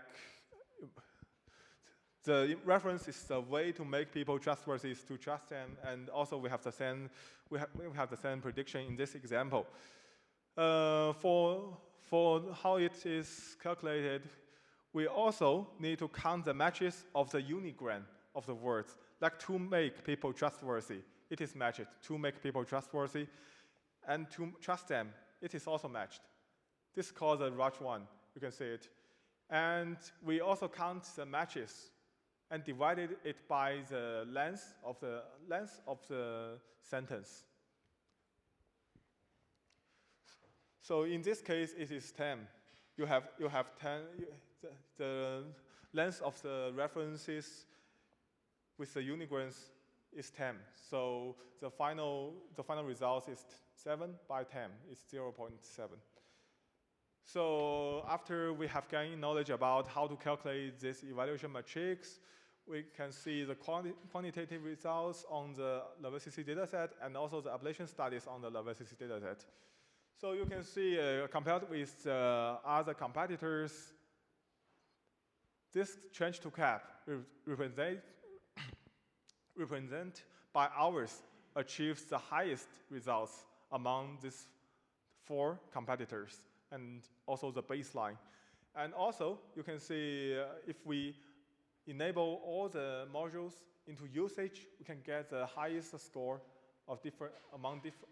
the reference is the way to make people trustworthy is to trust them, and also we have the same prediction in this example. For how it is calculated, we also need to count the matches of the unigram of the words, like to make people trustworthy. It is matched to make people trustworthy, and to trust them, it is also matched. This is called the Raj 1. You can see it. And we also count the matches and divided it by the length of the sentence. So in this case, it is 10. You have 10. The length of the references with the unigrams is 10. So the final result is 7 by 10. It's 0.7. So after we have gained knowledge about how to calculate this evaluation matrix, we can see the quantitative results on the LVCC dataset and also the ablation studies on the LVCC dataset. So you can see, compared with other competitors, this change to cap represent by hours achieves the highest results among these 4 competitors, and also the baseline. And also, you can see if we enable all the modules into usage, we can get the highest score of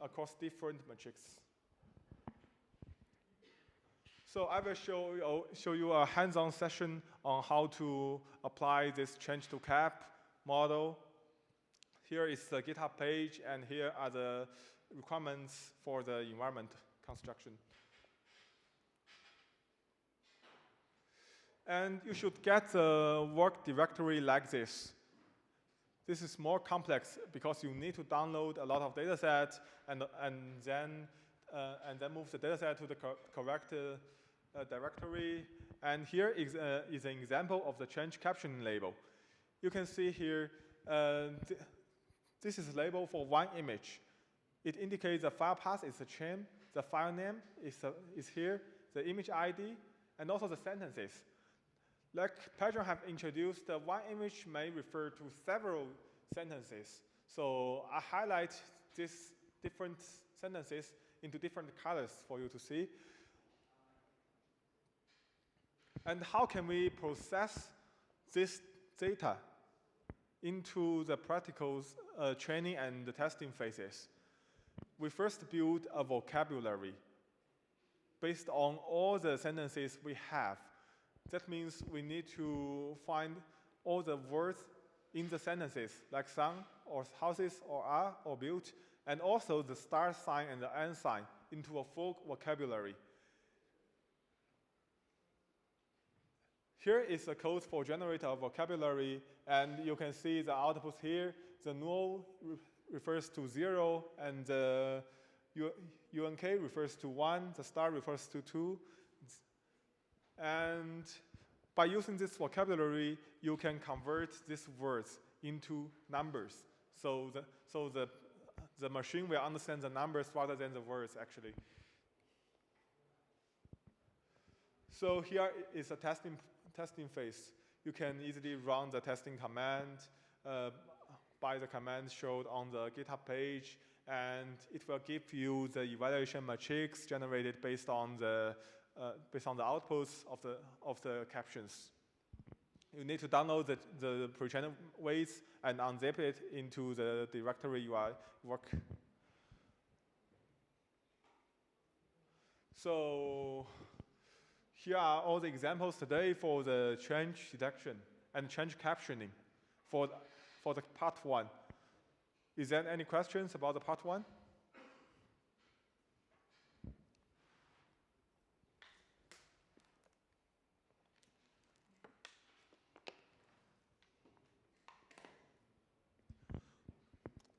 across different metrics. So I will show you a hands-on session on how to apply this change to cap model. Here is the GitHub page, and here are the requirements for the environment construction. And you should get the work directory like this. This is more complex because you need to download a lot of data sets and then move the data set to the correct directory. And here is an example of the change caption label. You can see here, this is a label for one image. It indicates the file path is a chain, the file name is here, the image ID, and also the sentences. Like Pedram have introduced, one image may refer to several sentences. So I highlight these different sentences into different colors for you to see. And how can we process this data into the practical training and the testing phases? We first build a vocabulary based on all the sentences we have. That means we need to find all the words in the sentences, like sun, or houses, or are, or built, and also the start sign and the end sign into a full vocabulary. Here is the code for generate a vocabulary, and you can see the output here. The null refers to 0, and the UNK refers to 1, the star refers to 2. And by using this vocabulary, you can convert these words into numbers. So the machine will understand the numbers rather than the words, actually. So here is a testing phase. You can easily run the testing command by the command showed on the GitHub page, and it will give you the evaluation matrix generated based on the outputs of the captions. You need to download the pre-trained weights and unzip it into the directory you are work. So here are all the examples today for the change detection and change captioning for the part 1. Is there any questions about the part 1?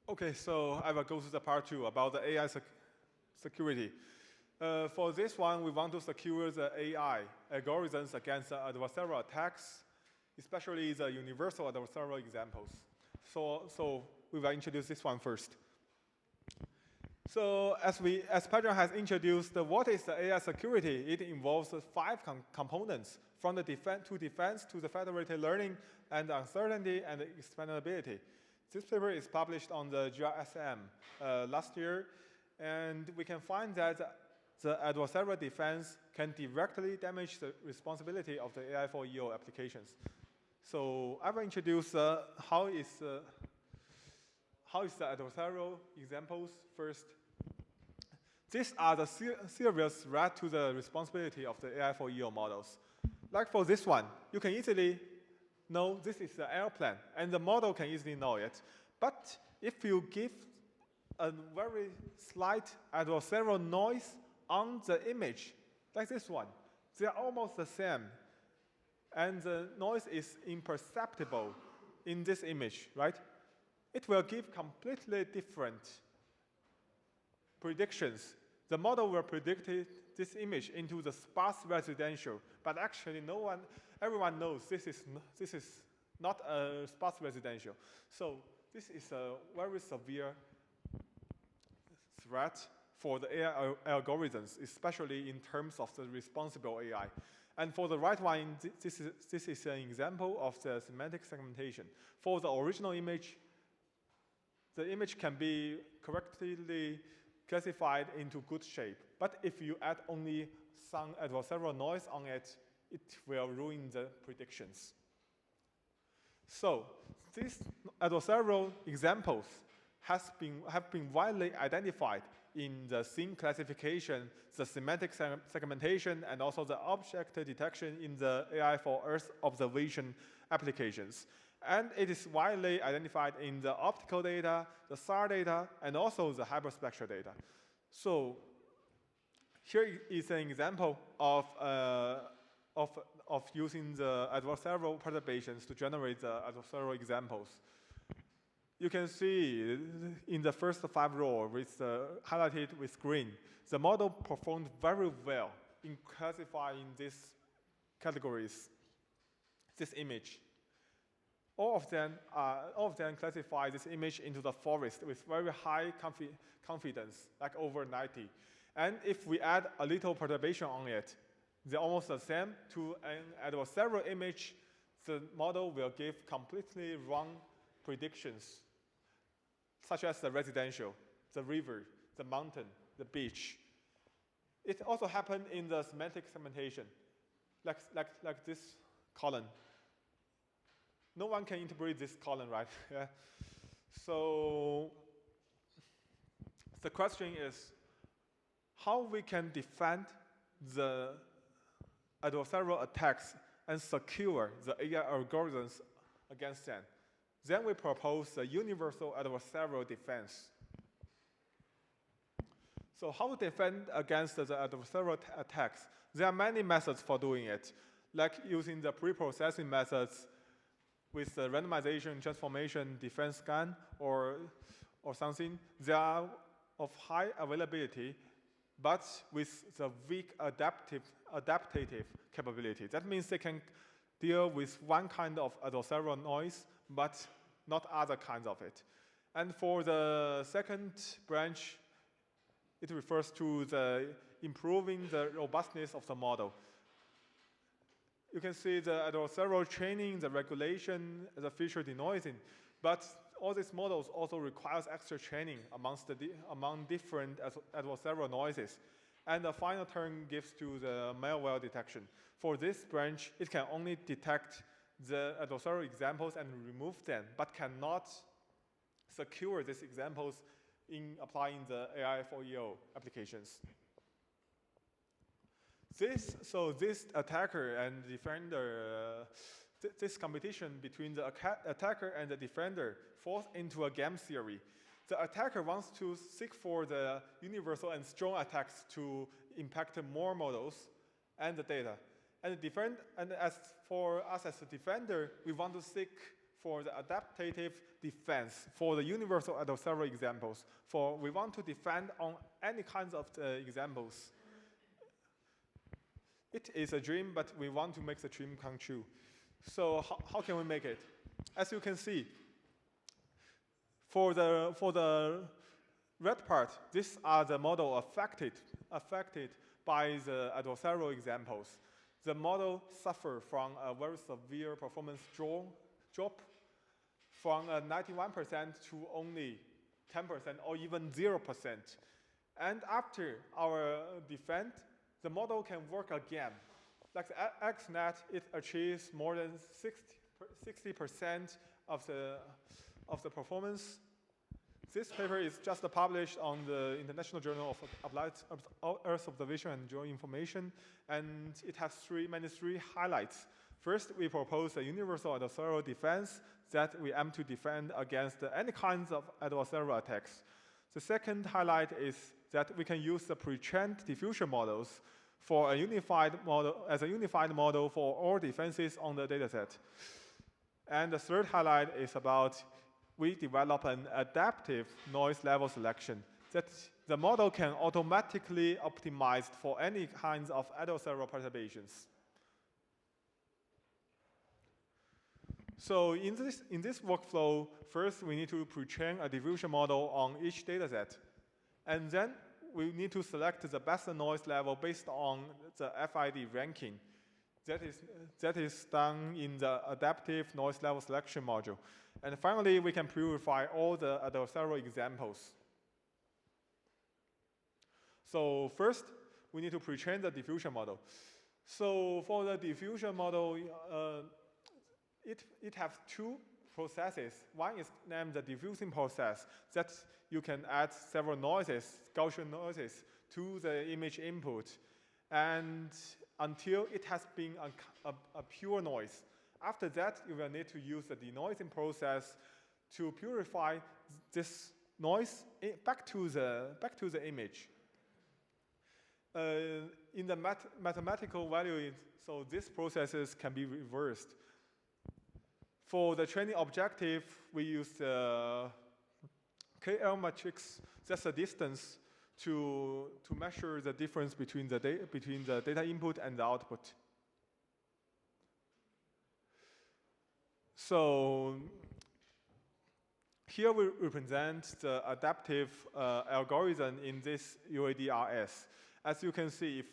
Okay, so I will go to the part 2 about the AI security. For this one, we want to secure the AI algorithms against the adversarial attacks, especially the universal adversarial examples. So we will introduce this one first. So as Pedram has introduced, what is the AI security? It involves 5 components, from the defense to the federated learning and uncertainty and expandability. This paper is published on the GRSS last year, and we can find that the adversarial defense can directly damage the responsibility of the AI for EO applications. So I will introduce how is the adversarial examples first. These are the serious threat to the responsibility of the AI for EO models. Like for this one, you can easily know this is an airplane, and the model can easily know it. But if you give a very slight adversarial noise on the image, like this one, they are almost the same. And the noise is imperceptible in this image, right? It will give completely different predictions. The model will predict this image into the sparse residential, but actually everyone knows this is not a sparse residential. So this is a very severe threat for the AI algorithms, especially in terms of the responsible AI. And for the right one, this is an example of the semantic segmentation. For the original image, the image can be correctly classified into good shape. But if you add only some adversarial noise on it, it will ruin the predictions. So these adversarial examples have been widely identified in the scene classification, the semantic segmentation, and also the object detection in the AI for Earth observation applications. And it is widely identified in the optical data, the SAR data, and also the hyperspectral data. So here is an example of using the adversarial perturbations to generate the adversarial examples. You can see in the first 5 rows, highlighted with green, the model performed very well in classifying these categories, this image. All of them classify this image into the forest with very high confidence, like over 90. And if we add a little perturbation on it, they're almost the same. To an adversarial image, the model will give completely wrong predictions, such as the residential, the river, the mountain, the beach. It also happened in the semantic segmentation, like this column. No one can interpret this column, right? Yeah. So the question is how we can defend the adversarial attacks and secure the AI algorithms against them. Then we propose a universal adversarial defense. So how to defend against the adversarial attacks? There are many methods for doing it, like using the pre-processing methods with the randomization, transformation, defense scan, or something. They are of high availability, but with the weak adaptive capability. That means they can deal with one kind of adversarial noise, but not other kinds of it. And for the second branch, it refers to the improving the robustness of the model. You can see the adversarial training, the regulation, the feature denoising, but all these models also requires extra training among different adversarial noises. And the final term gives to the malware detection. For this branch, it can only detect the adversarial examples and remove them, but cannot secure these examples in applying the AI for EO applications. This attacker and defender, this competition between the attacker and the defender falls into a game theory. The attacker wants to seek for the universal and strong attacks to impact more models and the data. And as for us as a defender, we want to seek for the adaptive defense for the universal adversarial examples. For we want to defend on any kinds of the examples. It is a dream, but we want to make the dream come true. So how can we make it? As you can see, for the red part, these are the model affected by the adversarial examples. The model suffer from a very severe performance drop from 91% to only 10% or even 0%. And after our defense, the model can work again. Like the XNet, it achieves more than 60% of the performance. This paper is just published on the International Journal of Applied Earth Observation and Geoinformation, and it has three highlights. First, we propose a universal adversarial defense that we aim to defend against any kinds of adversarial attacks. The second highlight is that we can use the pre-trained diffusion models for a unified model as a unified model for all defenses on the dataset. And the third highlight is about we develop an adaptive noise level selection that the model can automatically optimize for any kinds of adversarial perturbations. So in this workflow, first we need to pre-train a diffusion model on each dataset. And then we need to select the best noise level based on the FID ranking. That is done in the adaptive noise level selection module. And finally, we can purify all the adversarial examples. So first, we need to pre-train the diffusion model. So for the diffusion model, it has two processes. One is named the diffusing process, that you can add several noises, Gaussian noises, to the image input, and until it has been a pure noise. After that, you will need to use the denoising process to purify this noise back to the image. In the mathematical value, so these processes can be reversed. For the training objective, we use the KL matrix. That's the distance to measure the difference between the data input and the output. So here we represent the adaptive algorithm in this UADRS. As you can see,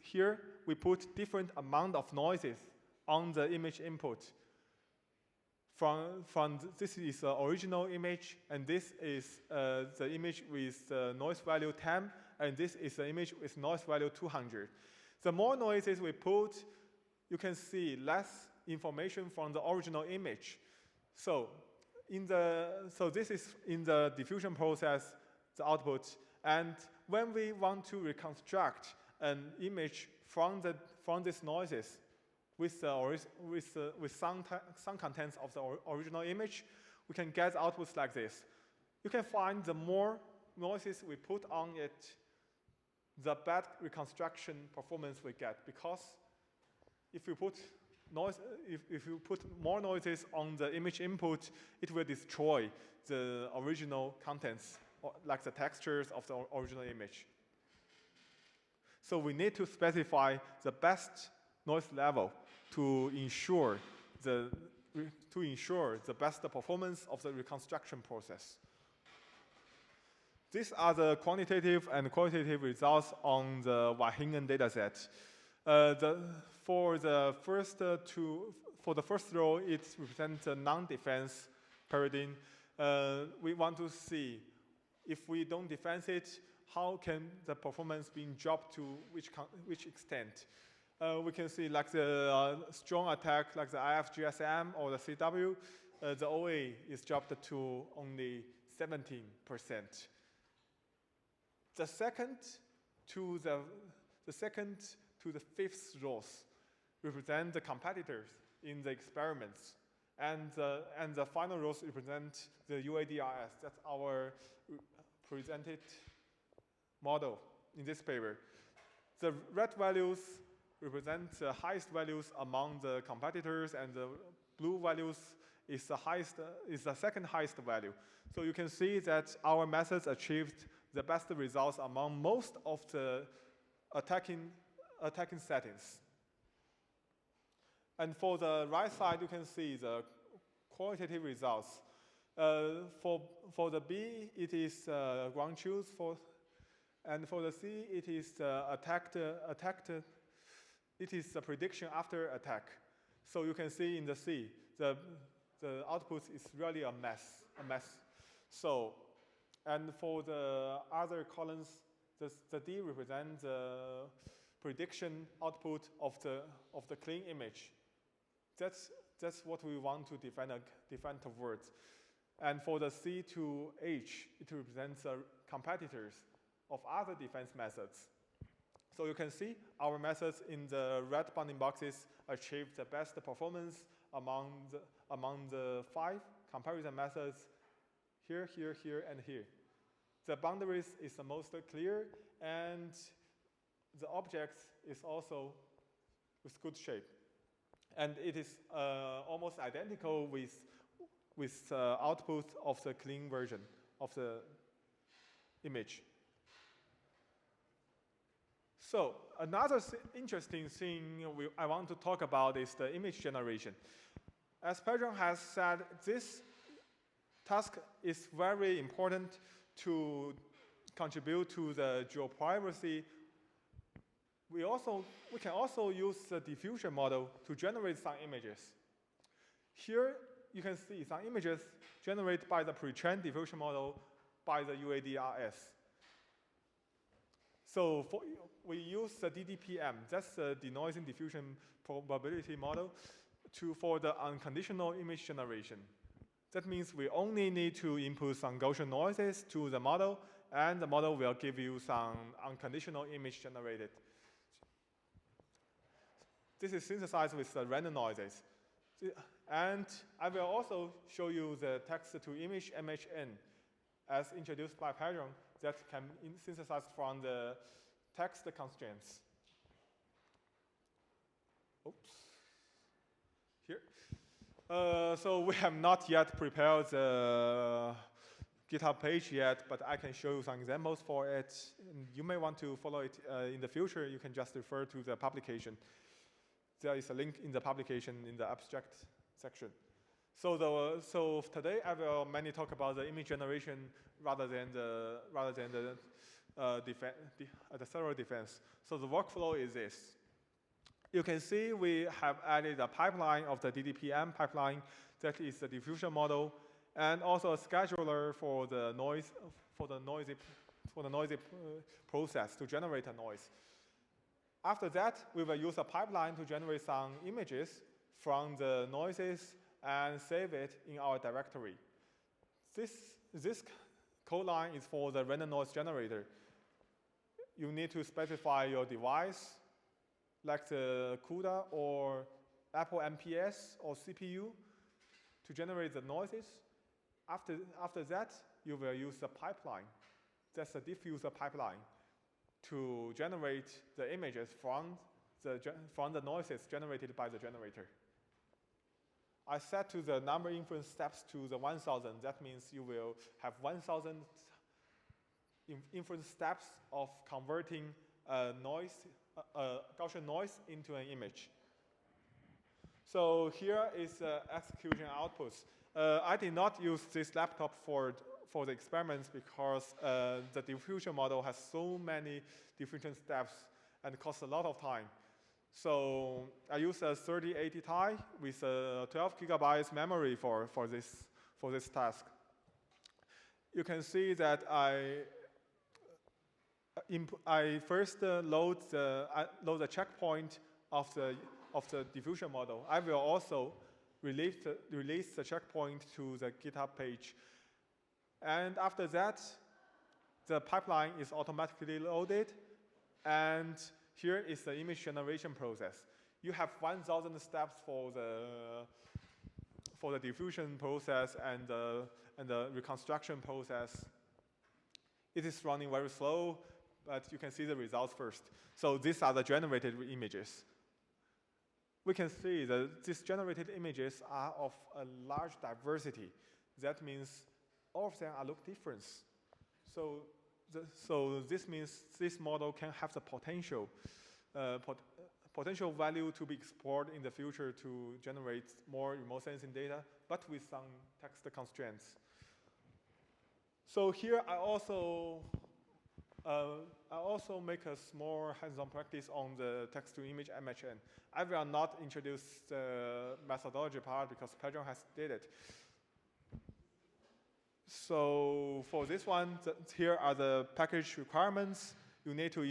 here we put different amount of noises on the image input. This is the original image, and this is the image with noise value 10, and this is the image with noise value 200. The more noises we put, you can see less information from the original image. So this is in the diffusion process, the output. And when we want to reconstruct an image from these noises, with some contents of the original image, we can get outputs like this. You can find the more noises we put on it, the bad reconstruction performance we get, because if you put more noises on the image input, it will destroy the original contents, like the textures of the original image. So we need to specify the best noise level to ensure the best performance of the reconstruction process. These are the quantitative and qualitative results on the Weikang dataset. For the first row, it represents a non-defense paradigm. We want to see if we don't defense it, how can the performance be dropped to which extent? We can see like the strong attack, like the IFGSM or the CW, the OA is dropped to only 17%. The second to the fifth rows represent the competitors in the experiments, and the final rows represent the UADRS. That's our presented model in this paper. The red values represent the highest values among the competitors, and the blue values is the second highest value. So you can see that our methods achieved the best results among most of the attacking settings. And for the right side, you can see the qualitative results. For the B, it is ground truth, and for the C, it is attacked. It is the prediction after attack. So you can see in the C, the output is really a mess. So, and for the other columns, the D represents the prediction output of the clean image. That's what we want to defend towards. And for the C to H, it represents competitors of other defense methods. So you can see our methods in the red bounding boxes achieve the best performance among the 5 comparison methods here, here, here, and here. The boundaries is the most clear, and the object is also with good shape. And it is almost identical with output of the clean version of the image. So another interesting thing I want to talk about is the image generation. As Pedram has said, this task is very important to contribute to the geoprivacy. We can also use the diffusion model to generate some images. Here you can see some images generated by the pre-trained diffusion model by the UADRS. So we use the DDPM, that's the denoising diffusion probability model, for the unconditional image generation. That means we only need to input some Gaussian noises to the model, and the model will give you some unconditional image generated. This is synthesized with the random noises. And I will also show you the text-to-image MHN as introduced by Pedram that can be synthesized from the text constraints. Oops. Here. So we have not yet prepared the GitHub page yet, but I can show you some examples for it. And you may want to follow it in the future. You can just refer to the publication. There is a link in the publication in the abstract section. So today I will mainly talk about the image generation rather than the server defense. So the workflow is this. You can see we have added a pipeline of the DDPM pipeline that is the diffusion model, and also a scheduler for the noisy process to generate a noise. After that, we will use a pipeline to generate some images from the noises and save it in our directory. This code line is for the random noise generator. You need to specify your device, like the CUDA or Apple MPS or CPU, to generate the noises. After that, you will use the pipeline. That's a diffuser pipeline to generate the images from the noises generated by the generator. I set to the number inference steps to the 1,000. That means you will have 1,000 inference steps of converting a Gaussian noise into an image. So here is the execution outputs. I did not use this laptop for the experiments because the diffusion model has so many diffusion steps and costs a lot of time. So I use a 3080 Ti with 12 gigabytes memory for this task. You can see that I first load the checkpoint of the diffusion model. I will also release the checkpoint to the GitHub page. And after that, the pipeline is automatically loaded, and here is the image generation process. You have 1,000 steps for the diffusion process and the reconstruction process. It is running very slow, but you can see the results first. So these are the generated images. We can see that these generated images are of a large diversity. That means all of them look different. So this means this model can have the potential value to be explored in the future to generate more remote sensing data, but with some text constraints. So here I also make a small hands-on practice on the text-to-image MHN. I will not introduce the methodology part because Pedram has did it. So for this one, here are the package requirements. You need to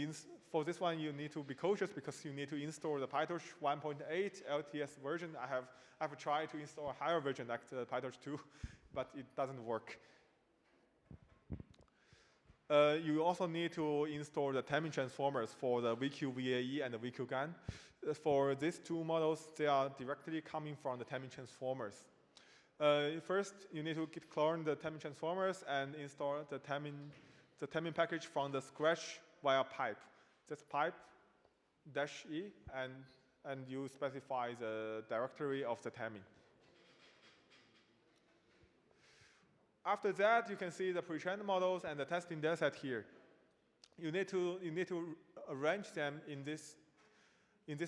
for this one, you need to be cautious because you need to install the PyTorch 1.8 LTS version. I have tried to install a higher version like the PyTorch 2, but it doesn't work. You also need to install the timing transformers for the VQ VAE and the VQ GAN. For these two models, they are directly coming from the timing transformers. First, you need to clone the timing transformers and install the timing package from the scratch via pipe. That's pipe -e, and you specify the directory of the timing. After that, you can see the pre-trained models and the testing dataset here. You need to arrange them in this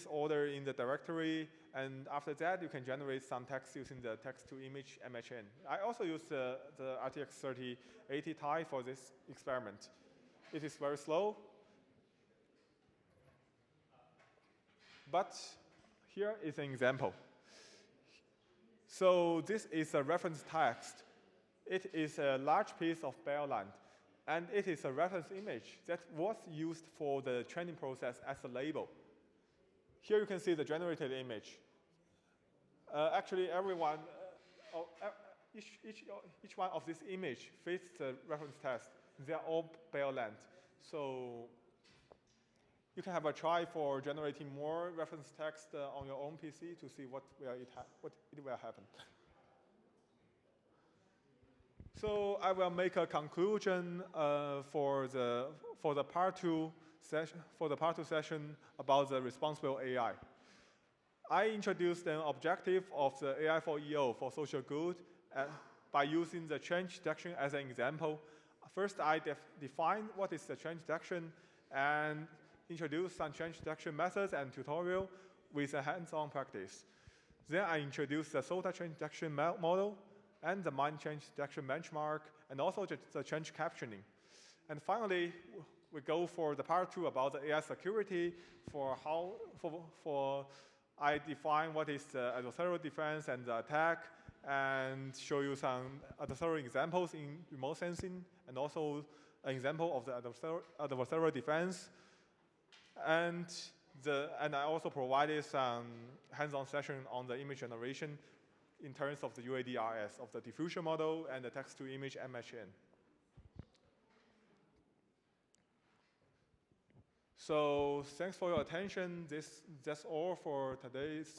order in the directory, and after that, you can generate some text using the text-to-image MHN. I also use the RTX 3080 Ti for this experiment. It is very slow, but here is an example. So this is a reference text. It is a large piece of bare land, and it is a reference image that was used for the training process as a label. Here you can see the generated image. Actually, each one of this image fits the reference text. They are all bare land. So you can have a try for generating more reference text on your own PC to see what it will happen. So I will make a conclusion for the part two session about the responsible AI. I introduced an objective of the AI for EO for social good by using the change detection as an example. First, I define what is the change detection and introduce some change detection methods and tutorial with a hands-on practice. Then I introduce the SOTA change detection model and the mind change detection benchmark, and also the change captioning. And finally, we go for the part two about the AI security for I define what is the adversarial defense and the attack, and show you some adversarial examples in remote sensing, and also an example of the adversarial defense. And I also provided some hands-on session on the image generation in terms of the UADRS, of the diffusion model and the text-to-image MHN. So thanks for your attention. That's all for today's